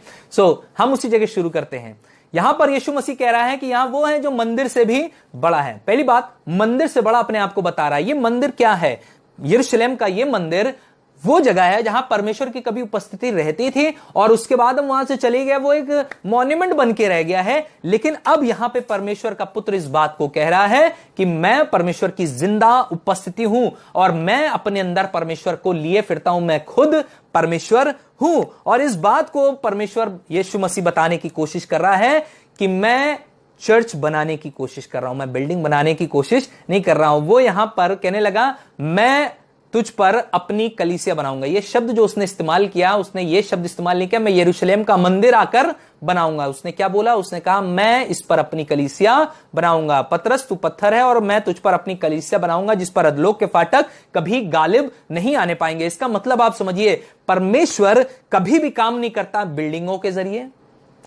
हम उसी जगह शुरू करते हैं। यहां पर यीशु मसीह कह रहा है कि यहां वो है जो मंदिर से भी बड़ा है। पहली बात, मंदिर से बड़ा अपने आप को बता रहा है। ये मंदिर क्या है? यरूशलेम का ये मंदिर वो जगह है जहां परमेश्वर की कभी उपस्थिति रहती थी और उसके बाद हम वहां से चले गए, वो एक मॉन्यूमेंट बन के रह गया है। लेकिन अब यहां पे परमेश्वर का पुत्र इस बात को कह रहा है कि मैं परमेश्वर की जिंदा उपस्थिति हूं और मैं अपने अंदर परमेश्वर को लिए फिरता हूं, मैं खुद परमेश्वर हूं। और इस बात को परमेश्वर यीशु मसीह बताने की कोशिश कर रहा है कि मैं चर्च बनाने की कोशिश कर रहा हूं, मैं बिल्डिंग बनाने की कोशिश नहीं कर रहा हूं। वो यहां पर कहने लगा, मैं तुझ पर अपनी कलीसिया बनाऊंगा। ये शब्द जो उसने इस्तेमाल किया, उसने ये शब्द इस्तेमाल नहीं किया मैं यरूशलेम का मंदिर आकर बनाऊंगा। उसने क्या बोला? उसने कहा मैं इस पर अपनी कलीसिया बनाऊंगा। पतरस तू पत्थर है और मैं तुझ पर अपनी कलीसिया बनाऊंगा जिस पर अधलोक के फाटक कभी गालिब नहीं आने पाएंगे। इसका मतलब आप समझिए, परमेश्वर कभी भी काम नहीं करता बिल्डिंगों के जरिए,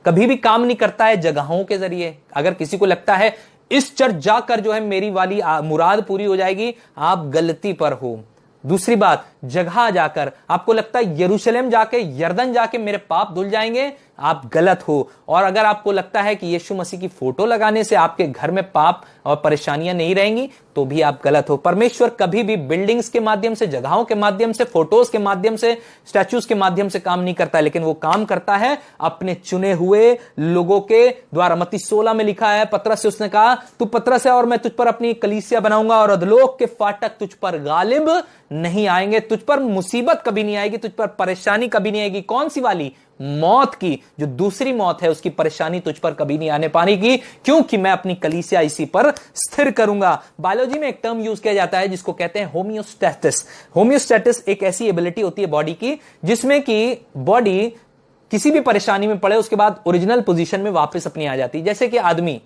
कभी भी काम नहीं करता है जगहों के जरिए। अगर किसी को लगता है इस चर्च जाकर जो है मेरी वाली मुराद पूरी हो जाएगी, आप गलती पर हो। दूसरी बात, जगह जाकर आपको लगता है यरूशलेम जाके, यरदन जाके मेरे पाप धुल जाएंगे, आप गलत हो। और अगर आपको लगता है कि यीशु मसीह की फोटो लगाने से आपके घर में पाप और परेशानियां नहीं रहेंगी, तो भी आप गलत हो। परमेश्वर कभी भी बिल्डिंग्स के माध्यम से, जगहों के माध्यम से, फोटोज के माध्यम से, स्टैच्यूज के माध्यम से काम नहीं करता, लेकिन वो काम करता है अपने चुने हुए लोगों के द्वारा। मत्ती 16 में लिखा है, पतरस से उसने कहा तू पतरस है और मैं तुझ पर अपनी कलीसिया बनाऊंगा और अधलोक के फाटक तुझ पर गालिब नहीं आएंगे। तुझ पर मुसीबत कभी नहीं आएगी, तुझ पर परेशानी कभी नहीं आएगी। कौन सी वाली? मौत की, जो दूसरी मौत है, उसकी परेशानी तुझ पर कभी नहीं आने पाएगी, क्योंकि मैं अपनी कलीसिया इसी पर स्थिर करूंगा। बायोलॉजी में एक टर्म यूज किया जाता है जिसको कहते हैं होमियोस्टैटिस। होमियोस्टैटिस एक ऐसी एबिलिटी होती है बॉडी की जिसमें कि बॉडी किसी भी परेशानी में पड़े उसके बाद ओरिजिनल पोजीशन में वापस अपनी आ जाती है। जैसे कि आदमी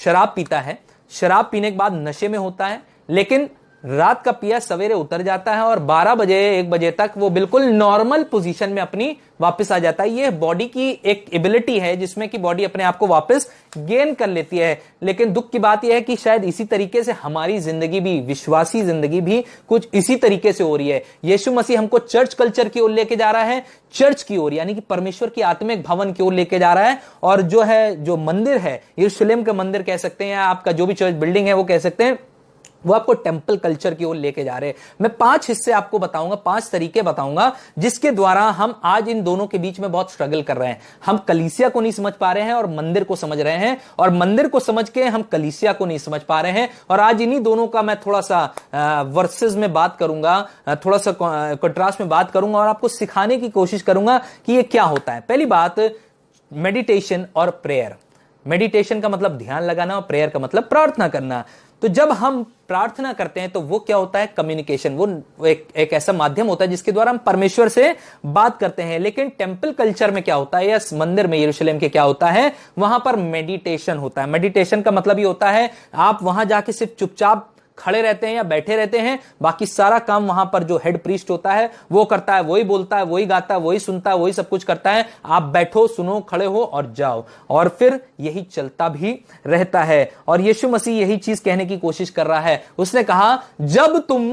शराब पीता है, शराब पीने के बाद नशे में होता है, लेकिन रात का पिया सवेरे उतर जाता है और 12 बजे 1 बजे तक वो बिल्कुल नॉर्मल पोजीशन में अपनी वापस आ जाता है। ये बॉडी की एक एबिलिटी है जिसमें कि बॉडी अपने आप को वापस गेन कर लेती है। लेकिन दुख की बात यह है कि शायद इसी तरीके से हमारी जिंदगी भी, विश्वासी जिंदगी भी कुछ इसी तरीके से हो रही है। यीशु मसीह हमको चर्च कल्चर की ओर लेके जा रहा है, चर्च की ओर, यानी कि परमेश्वर की आत्मिक भवन की ओर लेके जा रहा है। और जो मंदिर है, यरूशलेम का मंदिर कह सकते हैं, या आपका जो भी चर्च बिल्डिंग है वो कह सकते हैं, वो आपको टेंपल कल्चर की ओर लेके जा रहे हैं। मैं 5 हिस्से आपको बताऊंगा, 5 तरीके बताऊंगा जिसके द्वारा हम आज इन दोनों के बीच में बहुत स्ट्रगल कर रहे हैं। हम कलीसिया को नहीं समझ पा रहे हैं और मंदिर को समझ रहे हैं, और मंदिर को समझ के हम कलीसिया को नहीं समझ पा रहे हैं। और आज इन्हीं दोनों का मैं थोड़ा सा वर्सेस में बात करूंगा, थोड़ा सा कंट्रास्ट में बात करूंगा और आपको सिखाने की कोशिश करूंगा कि ये क्या होता है। पहली बात, मेडिटेशन और प्रेयर। मेडिटेशन का मतलब ध्यान लगाना और प्रेयर का मतलब प्रार्थना करना। तो जब हम प्रार्थना करते हैं तो वो क्या होता है? कम्युनिकेशन। वो एक ऐसा माध्यम होता है जिसके द्वारा हम परमेश्वर से बात करते हैं। लेकिन टेंपल कल्चर में क्या होता है, या मंदिर में, यरूशलेम के क्या होता है? वहां पर मेडिटेशन होता है। मेडिटेशन का मतलब ये होता है आप वहां जाके सिर्फ चुपचाप खड़े रहते हैं या बैठे रहते हैं, बाकी सारा काम वहां पर जो हेड प्रीस्ट होता है वो करता है, वही बोलता है, वही गाता है, वही सुनता है, वही सब कुछ करता है। आप बैठो, सुनो, खड़े हो और जाओ, और फिर यही चलता भी रहता है। और यीशु मसीह यही चीज कहने की कोशिश कर रहा है। उसने कहा जब तुम,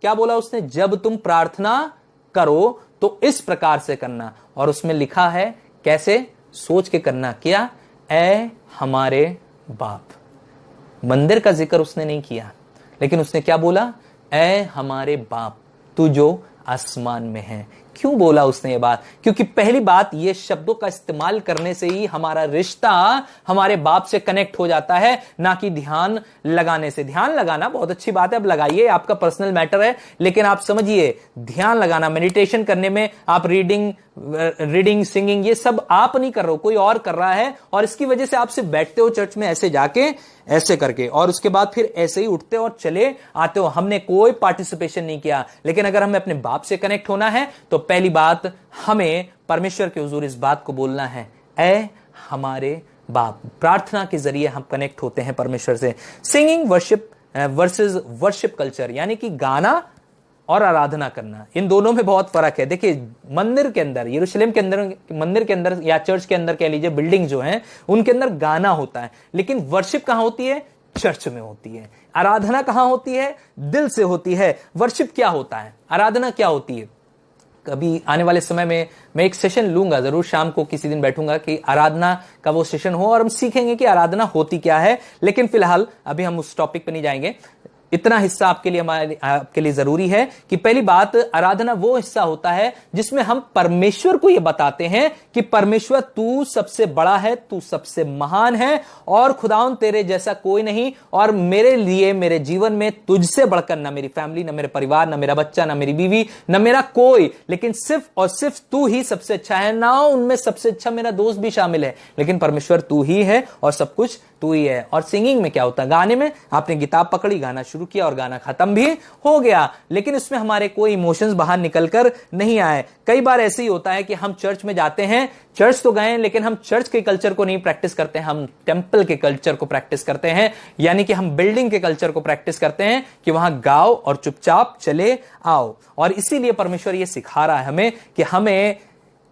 क्या बोला उसने? जब तुम प्रार्थना करो तो इस प्रकार से करना। और उसमें लिखा है कैसे? सोच के करना। क्या? ऐ हमारे बाप। मंदिर का जिक्र उसने नहीं किया, लेकिन उसने क्या बोला? ऐ हमारे बाप तू जो आसमान में है। क्यों बोला उसने ये बात? क्योंकि पहली बात, ये शब्दों का इस्तेमाल करने से ही हमारा रिश्ता हमारे बाप से कनेक्ट हो जाता है, ना कि ध्यान लगाने से। ध्यान लगाना बहुत अच्छी बात है, अब लगाइए, आपका पर्सनल मैटर है, लेकिन आप समझिए ध्यान लगाना, मेडिटेशन करने में आप रीडिंग, सिंगिंग, ये सब आप नहीं कर रहे हो, कोई और कर रहा है, और इसकी वजह से आप सिर्फ बैठते हो चर्च में ऐसे जाके, ऐसे करके, और उसके बाद फिर ऐसे ही उठते और चले आते हो। हमने कोई पार्टिसिपेशन नहीं किया। लेकिन अगर हमें अपने बाप से कनेक्ट होना है तो पहली बात, हमें परमेश्वर के हुजूर इस बात को बोलना है, ऐ हमारे बाप। प्रार्थना के जरिए हम कनेक्ट होते हैं परमेश्वर से। Singing worship versus worship culture, यानी कि गाना और आराधना करना, इन दोनों में बहुत फर्क है। देखिए, मंदिर के अंदर, यरूशलेम के अंदर, मंदिर के अंदर या चर्च के अंदर कह लीजिए, बिल्डिंग जो है उनके अंदर गाना होता है, लेकिन वर्शिप कहां होती है? चर्च में होती है। आराधना कहां होती है? दिल से होती है। वर्शिप क्या होता है? आराधना क्या होती है? कभी आने वाले समय में मैं एक सेशन लूंगा, जरूर शाम को किसी दिन बैठूंगा कि आराधना का वो सेशन हो और हम सीखेंगे कि आराधना होती क्या है। लेकिन फिलहाल अभी हम उस टॉपिक पे नहीं जाएंगे। इतना हिस्सा आपके लिए जरूरी है कि पहली बात, आराधना वो हिस्सा होता है जिसमें हम परमेश्वर को यह बताते हैं कि परमेश्वर तू सबसे बड़ा है, तू सबसे महान है और खुदावन तेरे जैसा कोई नहीं, और मेरे लिए मेरे जीवन में तुझसे बढ़कर ना मेरी फैमिली, ना मेरे परिवार, ना मेरा बच्चा, ना मेरी बीवी, ना मेरा कोई, लेकिन सिर्फ और सिर्फ तू ही सबसे अच्छा है। ना उनमें सबसे अच्छा मेरा दोस्त भी शामिल है, लेकिन परमेश्वर तू ही है और सब कुछ तू ही है। और सिंगिंग में क्या होता है, गाने में आपने किताब पकड़ी, गाना शुरू किया और गाना खत्म भी हो गया, लेकिन उसमें हमारे कोई इमोशंस बाहर निकलकर नहीं आए। कई बार ऐसे ही होता है कि हम चर्च में जाते हैं, चर्च तो गए लेकिन हम चर्च के कल्चर को नहीं प्रैक्टिस करते हैं, हम टेंपल के कल्चर को प्रैक्टिस करते हैं, यानी कि हम बिल्डिंग के कल्चर को प्रैक्टिस करते हैं कि वहां गाओ और चुपचाप चले आओ। और इसीलिए परमेश्वर यह सिखा रहा है हमें कि हमें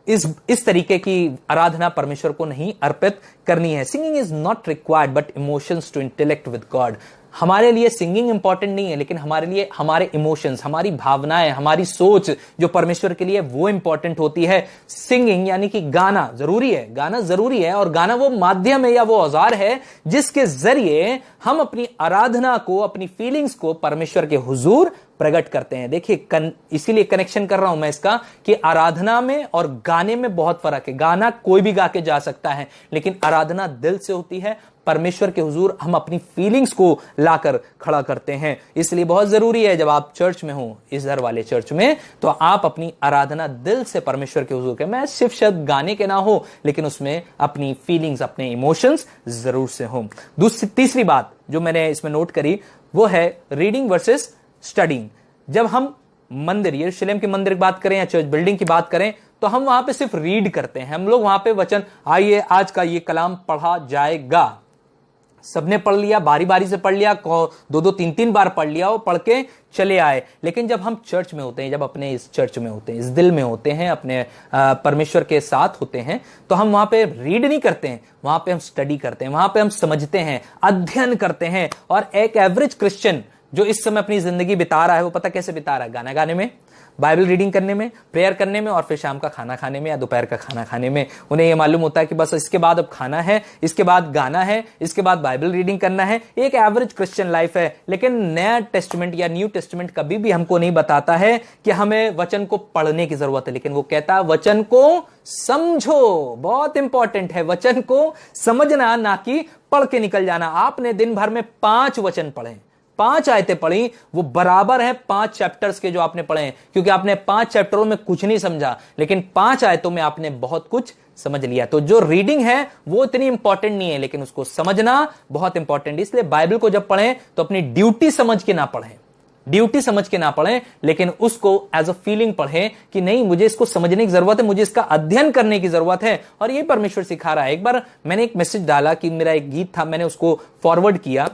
इस तरीके की आराधना परमेश्वर को नहीं अर्पित करनी है। Singing is not required but emotions to intellect with God. हमारे लिए सिंगिंग इंपॉर्टेंट नहीं है, लेकिन हमारे लिए हमारे इमोशंस, हमारी भावनाएं, हमारी सोच जो परमेश्वर के लिए वो इंपॉर्टेंट होती है। सिंगिंग यानी कि गाना जरूरी है, गाना जरूरी है, और गाना वो माध्यम है या वो औजार है जिसके जरिए हम अपनी आराधना को, अपनी फीलिंग्स को परमेश्वर के हुजूर प्रकट करते हैं। देखिए, इसीलिए कनेक्शन कर रहा हूं मैं इसका कि आराधना में और गाने में बहुत फर्क है। गाना कोई भी गा के जा सकता है, लेकिन आराधना दिल से होती है। परमेश्वर के हुजूर हम अपनी फीलिंग्स को लाकर खड़ा करते हैं। इसलिए बहुत जरूरी है जब आप चर्च में हो, इस घर वाले चर्च में, तो आप अपनी आराधना दिल से परमेश्वर के हुजूर के, मैं सिर्फ शब्द गाने के ना हो, लेकिन उसमें अपनी फीलिंग्स, अपने इमोशंस जरूर से हो। तीसरी बात जो मैंने इसमें नोट करी वो है रीडिंग वर्सेस स्टडिंग। जब हम मंदिर, यरूशलेम के मंदिर की बात करें या चर्च बिल्डिंग की बात करें, तो हम वहां पे सिर्फ रीड करते हैं। हम लोग वहां पे वचन, आइए आज का ये कलाम पढ़ा जाएगा, सबने पढ़ लिया, बारी बारी से पढ़ लिया, दो तीन तीन बार पढ़ लिया और पढ़ के चले आए। लेकिन जब हम चर्च में होते हैं, जब अपने इस चर्च में होते हैं, इस दिल में होते हैं, अपने परमेश्वर के साथ होते हैं, तो हम वहां पे रीड नहीं करते हैं, वहां पे हम स्टडी करते हैं, वहां पे हम समझते हैं, अध्ययन करते हैं। और एक एवरेज क्रिश्चियन जो इस समय अपनी जिंदगी बिता रहा है, वो पता कैसे बिता रहा है? गाना गाने में, बाइबल रीडिंग करने में, प्रेयर करने में, और फिर शाम का खाना खाने में या दोपहर का खाना खाने में। उन्हें यह मालूम होता है कि बस इसके बाद अब खाना है, इसके बाद गाना है, इसके बाद बाइबल रीडिंग करना है। एक एवरेज क्रिश्चियन लाइफ है। लेकिन नया टेस्टमेंट या न्यू टेस्टमेंट कभी भी हमको नहीं बताता है कि हमें वचन को पढ़ने की जरूरत है, लेकिन वो कहता है वचन को समझो। बहुत इंपॉर्टेंट है वचन को समझना, ना कि पढ़ के निकल जाना। आपने दिन भर में 5 वचन पढ़े, 5 आयतें पढ़ी, वो बराबर है 5 चैप्टर्स के जो आपने पढ़े हैं, क्योंकि आपने 5 चैप्टरों में कुछ नहीं समझा, लेकिन 5 आयतों में आपने बहुत कुछ समझ लिया। तो जो रीडिंग है वो इतनी इंपॉर्टेंट नहीं है, लेकिन उसको समझना बहुत इंपॉर्टेंट है। इसलिए बाइबल को जब पढ़ें तो अपनी ड्यूटी समझ के ना पढ़ें, ड्यूटी समझ के ना पढ़ें, लेकिन उसको एज अ फीलिंग पढ़ें कि नहीं, मुझे इसको समझने की जरूरत है, मुझे इसका अध्ययन करने की जरूरत है। और ये परमेश्वर सिखा रहा है। एक बार मैंने एक मैसेज डाला कि मेरा एक गीत था, मैंने उसको फॉरवर्ड किया,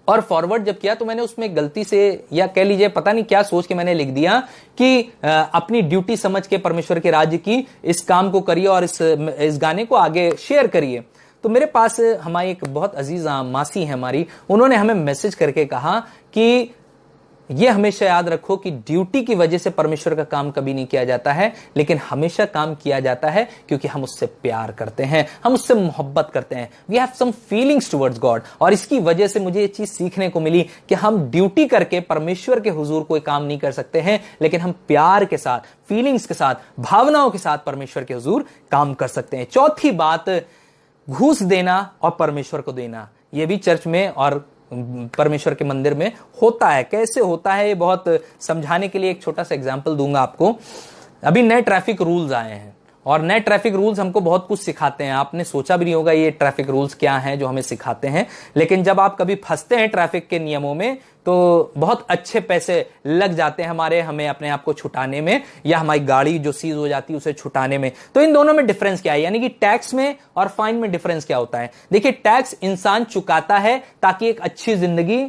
और फॉरवर्ड जब किया तो मैंने उसमें गलती से, या कह लीजिए पता नहीं क्या सोच के मैंने लिख दिया कि अपनी ड्यूटी समझ के परमेश्वर के राज्य की इस काम को करिए और इस गाने को आगे शेयर करिए। तो मेरे पास हमारी एक बहुत अजीज मासी है हमारी, उन्होंने हमें मैसेज करके कहा कि यह हमेशा याद रखो कि ड्यूटी की वजह से परमेश्वर का काम कभी नहीं किया जाता है, लेकिन हमेशा काम किया जाता है क्योंकि हम उससे प्यार करते हैं, हम उससे मोहब्बत करते हैं। We have some feelings towards God. और इसकी वजह से मुझे ये चीज सीखने को मिली कि हम ड्यूटी करके परमेश्वर के हुजूर कोई काम नहीं कर सकते हैं, लेकिन हम प्यार के साथ, फीलिंग्स के साथ, भावनाओं के साथ परमेश्वर के हुजूर काम कर सकते हैं। चौथी बात, घूस देना और परमेश्वर को देना। यह भी चर्च में और परमेश्वर के मंदिर में होता है। कैसे होता है ये बहुत समझाने के लिए एक छोटा सा एग्जांपल दूंगा आपको। अभी नए ट्रैफिक रूल्स आए हैं और नए ट्रैफिक रूल्स हमको बहुत कुछ सिखाते हैं। आपने सोचा भी नहीं होगा ये ट्रैफिक रूल्स क्या हैं जो हमें सिखाते हैं, लेकिन जब आप कभी फंसते हैं ट्रैफिक के नियमों में तो बहुत अच्छे पैसे लग जाते हैं हमें अपने आप को छुटाने में, या हमारी गाड़ी जो सीज हो जाती है उसे छुटाने में। तो इन दोनों में डिफरेंस क्या है, यानी कि टैक्स में और फाइन में डिफरेंस क्या होता है? देखिए, टैक्स इंसान चुकाता है ताकि एक अच्छी जिंदगी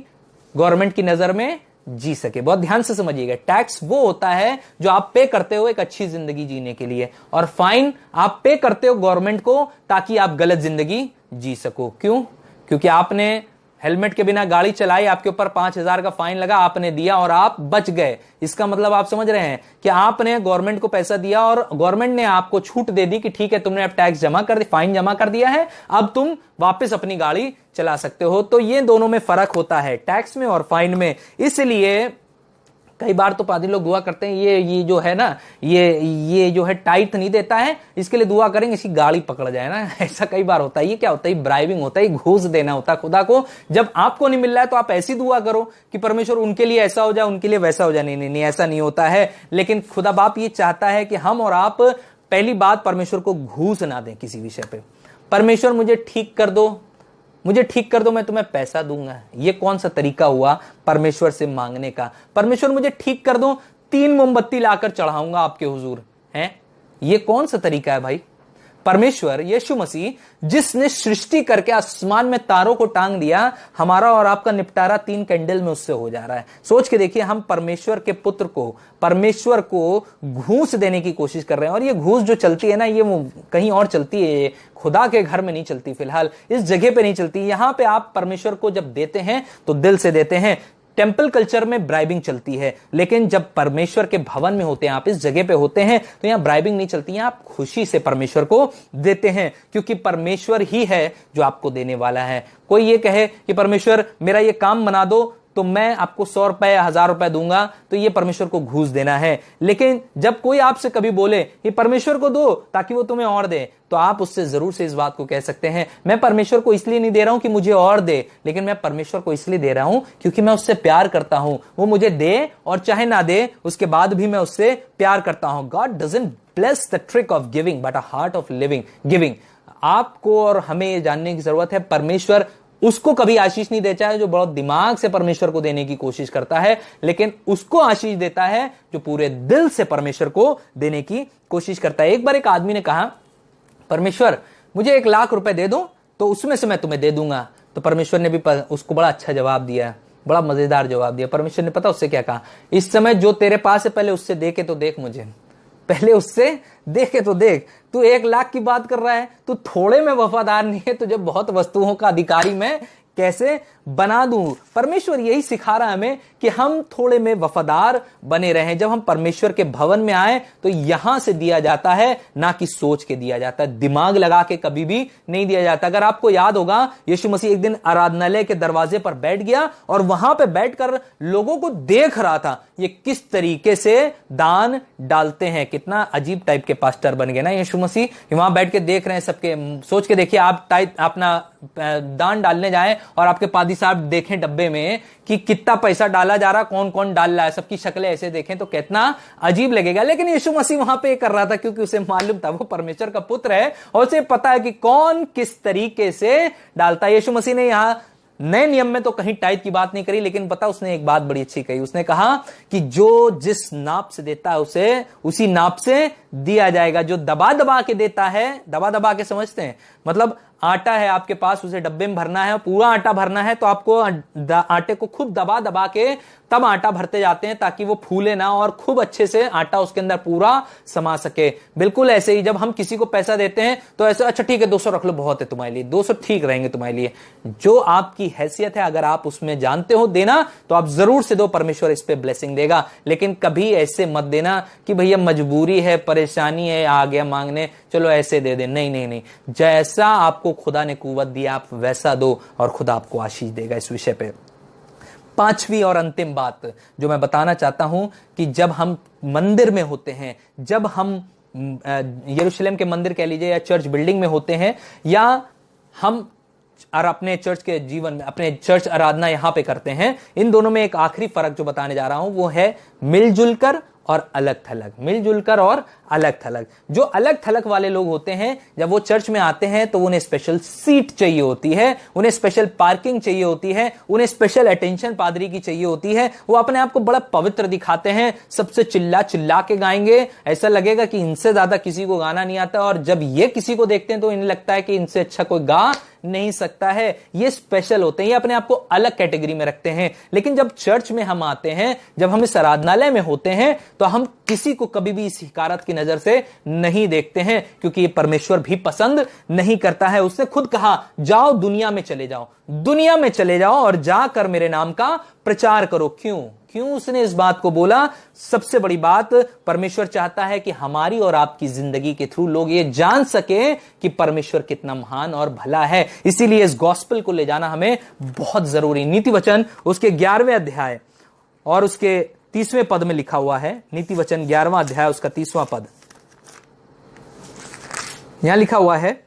गवर्नमेंट की नजर में जी सके। बहुत ध्यान से समझिएगा, टैक्स वो होता है जो आप पे करते हो एक अच्छी जिंदगी जीने के लिए, और फाइन आप पे करते हो गवर्नमेंट को ताकि आप गलत जिंदगी जी सको। क्यों? क्योंकि आपने हेलमेट के बिना गाड़ी चलाई, आपके ऊपर 5,000 का फाइन लगा, आपने दिया और आप बच गए। इसका मतलब आप समझ रहे हैं कि आपने गवर्नमेंट को पैसा दिया और गवर्नमेंट ने आपको छूट दे दी कि ठीक है तुमने अब टैक्स जमा कर दिया, फाइन जमा कर दिया है, अब तुम वापस अपनी गाड़ी चला सकते हो। तो ये दोनों में फर्क होता है, टैक्स में और फाइन में। इसलिए कई बार तो पादरी लोग दुआ करते हैं, ये जो है ना, ये जो है टाइट नहीं देता है, इसके लिए दुआ करेंगे इसकी गाड़ी पकड़ जाए ना। ऐसा कई बार होता है। ये क्या होता है? ब्राइबिंग होता है, घूस देना होता है खुदा को। जब आपको नहीं मिल रहा है तो आप ऐसी दुआ करो कि परमेश्वर उनके लिए ऐसा हो जाए, उनके लिए वैसा हो जाए। नहीं नहीं नहीं, ऐसा नहीं होता है। लेकिन खुदा बाप ये चाहता है कि हम और आप पहली बात परमेश्वर को घूस ना दें किसी विषय पे। परमेश्वर मुझे ठीक कर दो, मुझे ठीक कर दो, मैं तुम्हें पैसा दूंगा। ये कौन सा तरीका हुआ परमेश्वर से मांगने का? परमेश्वर मुझे ठीक कर दो, 3 मोमबत्ती लाकर चढ़ाऊंगा आपके हुजूर, हैं? ये कौन सा तरीका है भाई? परमेश्वर यीशु मसीह जिसने सृष्टि करके आसमान में तारों को टांग दिया, हमारा और आपका निपटारा 3 कैंडल में उससे हो जा रहा है। सोच के देखिए, हम परमेश्वर के पुत्र को, परमेश्वर को घूस देने की कोशिश कर रहे हैं। और ये घूस जो चलती है ना, ये वो कहीं और चलती है, खुदा के घर में नहीं चलती, फिलहाल इस जगह पे नहीं चलती। यहां पे आप परमेश्वर को जब देते हैं तो दिल से देते हैं। टेंपल कल्चर में ब्राइबिंग चलती है, लेकिन जब परमेश्वर के भवन में होते हैं, आप इस जगह पे होते हैं, तो यहां ब्राइबिंग नहीं चलती है। आप खुशी से परमेश्वर को देते हैं, क्योंकि परमेश्वर ही है जो आपको देने वाला है। कोई ये कहे कि परमेश्वर मेरा ये काम बना दो तो मैं आपको 100 रुपए या 1000 रुपए दूंगा, तो ये परमेश्वर को घूस देना है। लेकिन जब कोई आपसे कभी बोले ये परमेश्वर को दो ताकि वो तुम्हें और दे, तो आप उससे जरूर से इस बात को कह सकते हैं, मैं परमेश्वर को इसलिए नहीं दे रहा हूं कि मुझे और दे, लेकिन मैं परमेश्वर को इसलिए दे रहा हूं क्योंकि मैं उससे प्यार करता हूं। वो मुझे दे और चाहे ना दे, उसके बाद भी मैं उससे प्यार करता हूं। God doesn't bless the trick of giving but a heart of giving. आपको और हमें ये जानने की जरूरत है, परमेश्वर उसको कभी आशीष नहीं देता है जो बहुत दिमाग से परमेश्वर को देने की कोशिश करता है, लेकिन उसको आशीष देता है जो पूरे दिल से परमेश्वर को देने की कोशिश करता है। एक बार एक आदमी ने कहा, परमेश्वर मुझे 1 लाख रुपए दे दो तो उसमें से मैं तुम्हें दे दूंगा। तो परमेश्वर ने भी उसको बड़ा अच्छा जवाब दिया, बड़ा मजेदार जवाब दिया। परमेश्वर ने पता उससे क्या कहा? इस समय जो तेरे पास है पहले उससे दे के तो देख, मुझे पहले उससे देखे तो देख। तू 1 लाख की बात कर रहा है, तू थोड़े में वफादार नहीं है, तुझे बहुत वस्तुओं का अधिकारी मैं कैसे बना दूं? परमेश्वर यही सिखा रहा है हमें कि हम थोड़े में वफादार बने रहें। जब हम परमेश्वर के भवन में आए तो यहां से दिया जाता है, ना कि सोच के दिया जाता है, दिमाग लगा के कभी भी नहीं दिया जाता। अगर आपको याद होगा, यीशु मसीह एक दिन आराधनालय के दरवाजे पर बैठ गया और वहां पे बैठकर लोगों को देख रहा था ये किस तरीके से दान डालते हैं। कितना अजीब टाइप के पास्टर बन गए ना यीशु मसीह, वहां बैठ के देख रहे हैं सबके। सोच के देखिए, आप अपना दान डालने जाएं और आपके पादी साहब देखें डब्बे में कि कितना पैसा डाला जा रहा, कौन कौन डाल रहा है, सबकी शक्लें ऐसे देखें तो कितना अजीब लगेगा। लेकिन यीशु मसीह वहां पे कर रहा था क्योंकि उसे मालूम था वो परमेश्वर का पुत्र है और उसे पता है कि कौन किस तरीके से डालता है। यीशु मसीह ने यहां नए नियम में तो कहीं टाइप की बात नहीं करी, लेकिन पता उसने एक बात बड़ी अच्छी कही। उसने कहा कि जो जिस नाप से देता है उसे उसी नाप से दिया जाएगा। जो दबा दबा के देता है, दबा दबा के समझते हैं, मतलब आटा है आपके पास, उसे डब्बे में भरना है, पूरा आटा भरना है तो आपको आटे को खूब दबा दबा के तब आटा भरते जाते हैं ताकि वो फूले ना और खूब अच्छे से आटा उसके अंदर पूरा समा सके। बिल्कुल ऐसे ही जब हम किसी को पैसा देते हैं तो ऐसे, अच्छा ठीक है 200 रख लो, बहुत है तुम्हारे लिए, 200 ठीक रहेंगे तुम्हारे लिए। जो आपकी हैसियत है, अगर आप उसमें जानते हो देना तो आप जरूर से दो, परमेश्वर इस पे ब्लेसिंग देगा। लेकिन कभी ऐसे मत देना कि भैया मजबूरी है, परेशानी है, आ गया मांगने, चलो ऐसे दे दे। नहीं नहीं नहीं, जैसा आपको खुदा ने कुव्वत दिया आप वैसा दो और खुदा आपको आशीष देगा। इस विषय पे 5वीं और अंतिम बात जो मैं बताना चाहता हूं कि जब हम मंदिर में होते हैं, जब हम यरूशलेम के मंदिर कह लीजिए या चर्च बिल्डिंग में होते हैं, या हम और अपने चर्च के जीवन में अपने चर्च आराधना यहां पे करते हैं, इन दोनों में एक आखिरी फर्क जो बताने जा रहा हूं वो है मिलजुल कर और अलग थलग। मिलजुल कर और अलग थलग। जो अलग थलग वाले लोग होते हैं, जब वो चर्च में आते हैं तो उन्हें स्पेशल सीट चाहिए होती है, उन्हें स्पेशल पार्किंग चाहिए होती है, उन्हें स्पेशल अटेंशन पादरी की चाहिए होती है। वो अपने आप को बड़ा पवित्र दिखाते हैं, सबसे चिल्ला चिल्ला के गाएंगे, ऐसा लगेगा कि इनसे ज्यादा किसी को गाना नहीं आता। और जब ये किसी को देखते हैं तो इन्हें लगता है कि इनसे अच्छा कोई गा नहीं सकता है। ये स्पेशल होते हैं, ये अपने आप को अलग कैटेगरी में रखते हैं। लेकिन जब चर्च में हम आते हैं, जब हम इस आराधनालय में होते हैं, तो हम किसी को कभी भी इस हिकारत की नजर से नहीं देखते हैं, क्योंकि ये परमेश्वर भी पसंद नहीं करता है। उसने खुद कहा, जाओ दुनिया में चले जाओ, दुनिया में चले जाओ और जाकर मेरे नाम का प्रचार करो। क्यों उसने इस बात को बोला? सबसे बड़ी बात, परमेश्वर चाहता है कि हमारी और आपकी जिंदगी के थ्रू लोग ये जान सके कि परमेश्वर कितना महान और भला है। इसीलिए इस गॉस्पेल को ले जाना हमें बहुत जरूरी। नीति वचन उसके 11वें अध्याय और उसके 30वें पद में लिखा हुआ है। नीति वचन 11वां अध्याय उसका 30वां पद, यहां लिखा हुआ है,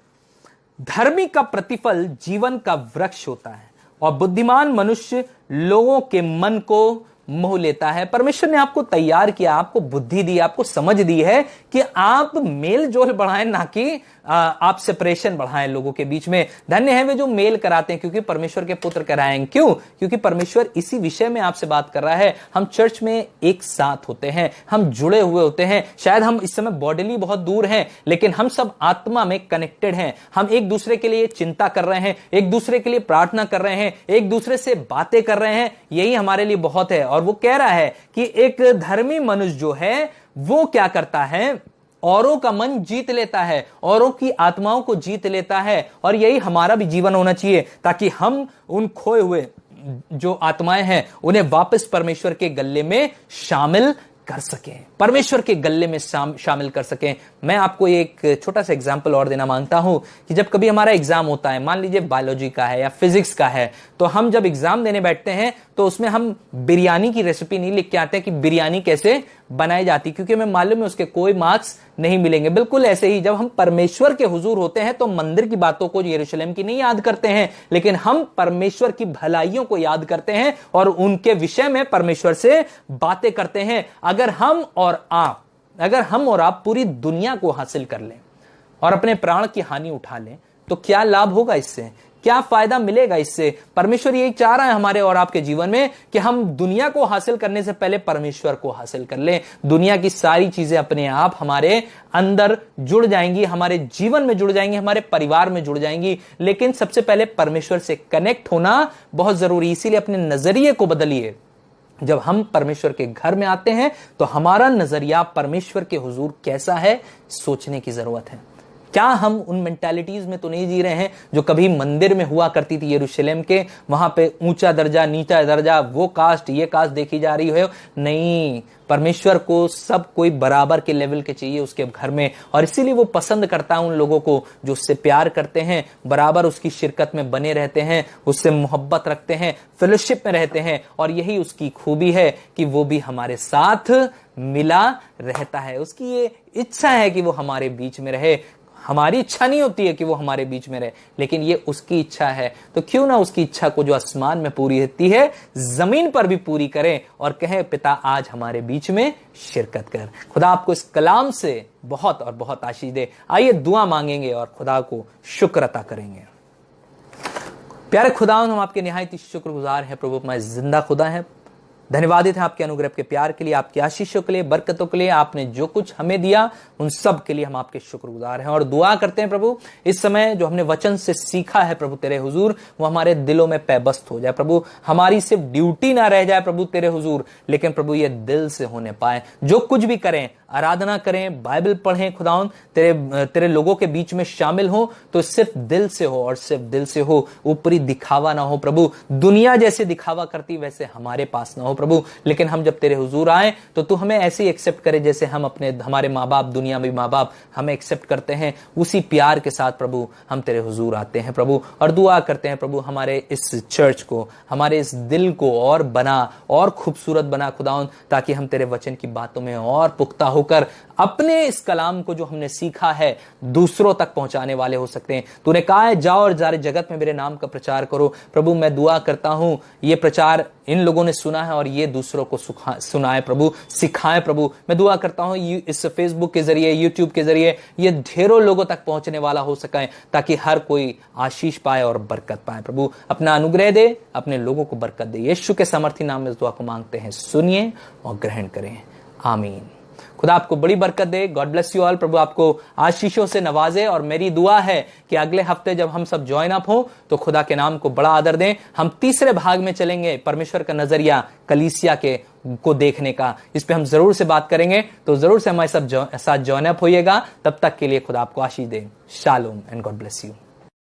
धर्मी का प्रतिफल जीवन का वृक्ष होता है और बुद्धिमान मनुष्य लोगों के मन को मोह लेता है। परमेश्वर ने आपको तैयार किया, आपको बुद्धि दी, आपको समझ दी है कि आप मेल जोल बढ़ाएं, ना कि आप सेपरेशन बढ़ाएं लोगों के बीच में। धन्य है वे जो मेल कराते हैं, क्योंकि परमेश्वर के पुत्र कराएंगे। क्यों? क्योंकि परमेश्वर इसी विषय में आपसे बात कर रहा है। हम चर्च में एक साथ होते हैं, हम जुड़े हुए होते हैं। शायद हम इस समय बॉडीली बहुत दूर हैं, लेकिन हम सब आत्मा में कनेक्टेड हैं। हम एक दूसरे के लिए चिंता कर रहे हैं, एक दूसरे के लिए प्रार्थना कर रहे हैं, एक दूसरे से बातें कर रहे हैं। यही हमारे लिए बहुत है। और वो कह रहा है कि एक धर्मी मनुष्य जो है वो क्या करता है? औरों का मन जीत लेता है, औरों की आत्माओं को जीत लेता है। और यही हमारा भी जीवन होना चाहिए, ताकि हम उन खोए हुए जो आत्माएं हैं उन्हें वापस परमेश्वर के गले में शामिल कर सकें, परमेश्वर के गले में शामिल कर सकें। मैं आपको एक छोटा सा एग्जांपल और देना मांगता हूं कि जब कभी हमारा एग्जाम होता है, मान लीजिए बायोलॉजी का है या फिजिक्स का है, तो हम जब एग्जाम देने बैठते हैं तो उसमें हम बिरयानी की रेसिपी नहीं लिख के आते हैं कि बिरयानी कैसे बनाई जाती, क्योंकि हमें मालूम है उसके कोई मार्क्स नहीं मिलेंगे। बिल्कुल ऐसे ही जब हम परमेश्वर के हुजूर होते हैं तो मंदिर की बातों को, यरूशलेम की नहीं याद करते हैं, लेकिन हम परमेश्वर की भलाइयों को याद करते हैं और उनके विषय में परमेश्वर से बातें करते हैं। अगर हम और आप पूरी दुनिया को हासिल कर लें और अपने प्राण की हानि उठा लें, तो क्या लाभ होगा इससे? क्या फायदा मिलेगा इससे? परमेश्वर यही चाह रहा है हमारे और आपके जीवन में कि हम दुनिया को हासिल करने से पहले परमेश्वर को हासिल कर लें। दुनिया की सारी चीजें अपने आप हमारे अंदर जुड़ जाएंगी, हमारे जीवन में जुड़ जाएंगी, हमारे परिवार में जुड़ जाएंगी, लेकिन सबसे पहले परमेश्वर से कनेक्ट होना बहुत जरूरी। इसीलिए अपने नजरिए को बदलिए। जब हम परमेश्वर के घर में आते हैं तो हमारा नजरिया परमेश्वर के हुजूर कैसा है, सोचने की जरूरत है। क्या हम उन मेंटालिटीज में तो नहीं जी रहे हैं जो कभी मंदिर में हुआ करती थी यरूशलेम के? वहां पे ऊंचा दर्जा, नीचा दर्जा, वो कास्ट, ये कास्ट देखी जा रही है। नहीं, परमेश्वर को सब कोई बराबर के लेवल के चाहिए उसके घर में, और इसीलिए वो पसंद करता है उन लोगों को जो उससे प्यार करते हैं, बराबर उसकी शिरकत में बने रहते हैं, उससे मोहब्बत रखते हैं, फेलोशिप में रहते हैं। और यही उसकी खूबी है कि वो भी हमारे साथ मिला रहता है। उसकी ये इच्छा है कि वो हमारे बीच में रहे। हमारी इच्छा नहीं होती है कि वो हमारे बीच में रहे, लेकिन ये उसकी इच्छा है। तो क्यों ना उसकी इच्छा को जो आसमान में पूरी होती है, जमीन पर भी पूरी करें और कहें, पिता आज हमारे बीच में शिरकत कर। खुदा आपको इस कलाम से बहुत और बहुत आशीष दे। आइए दुआ मांगेंगे और खुदा को शुक्र अता करेंगे। प्यारे खुदा, हम आपके निहायत शुक्रगुजार हैं प्रभु, मैं जिंदा खुदा है। धन्यवादित है आपके अनुग्रह के प्यार के लिए, आपकी आशीषों के लिए, बरकतों के लिए। आपने जो कुछ हमें दिया उन सब के लिए हम आपके शुक्रगुजार हैं और दुआ करते हैं प्रभु, इस समय जो हमने वचन से सीखा है प्रभु तेरे हुजूर, वो हमारे दिलों में पैबस्त हो जाए प्रभु। हमारी सिर्फ ड्यूटी ना रह जाए प्रभु तेरे हुजूर, लेकिन प्रभु ये दिल से होने पाए। जो कुछ भी करें, आराधना करें, बाइबल पढ़ें, खुदाउन तेरे लोगों के बीच में शामिल हो, तो सिर्फ दिल से हो और सिर्फ दिल से हो, ऊपरी दिखावा ना हो प्रभु। दुनिया जैसे दिखावा करती वैसे हमारे पास ना हो प्रभु, लेकिन हम जब तेरे हुजूर आए तो तू हमें ऐसे ही एक्सेप्ट करे जैसे हम हमारे माँ बाप, दुनिया में माँ बाप हमें एक्सेप्ट करते हैं। उसी प्यार के साथ प्रभु हम तेरे हुजूर आते हैं प्रभु, और दुआ करते हैं प्रभु हमारे इस चर्च को, हमारे इस दिल को और बना, और खूबसूरत बना खुदाउन, ताकि हम तेरे वचन की बातों में और पुख्ता होकर अपने इस कलाम को जो हमने सीखा है दूसरों तक पहुंचाने वाले हो सकते हैं। तूने कहा है, जाओ और सारे जगत में मेरे नाम का प्रचार करो। प्रभु मैं दुआ करता हूं ये प्रचार इन लोगों ने सुना है और ये दूसरों को सुनाए प्रभु, सिखाए प्रभु। मैं दुआ करता हूं इस फेसबुक के जरिए, यूट्यूब के जरिए ये ढेरों लोगों तक पहुंचने वाला हो सके, ताकि हर कोई आशीष पाए और बरकत पाए। प्रभु अपना अनुग्रह दे, अपने लोगों को बरकत दे। यीशु के सामर्थी नाम में इस दुआ को मांगते हैं, सुनिए और ग्रहण करें, आमीन। खुदा आपको बड़ी बरकत दे। God bless you all. प्रभु आपको आशीषों से नवाजे। और मेरी दुआ है कि अगले हफ्ते जब हम सब ज्वाइन अप हो तो खुदा के नाम को बड़ा आदर दें। हम तीसरे भाग में चलेंगे, परमेश्वर का नजरिया कलीसिया के को देखने का। इस पे हम जरूर से बात करेंगे, तो जरूर से हमारे साथ ज्वाइन अप होइएगा। तब तक के लिए खुदा आपको आशीष दे। Shalom and God bless you.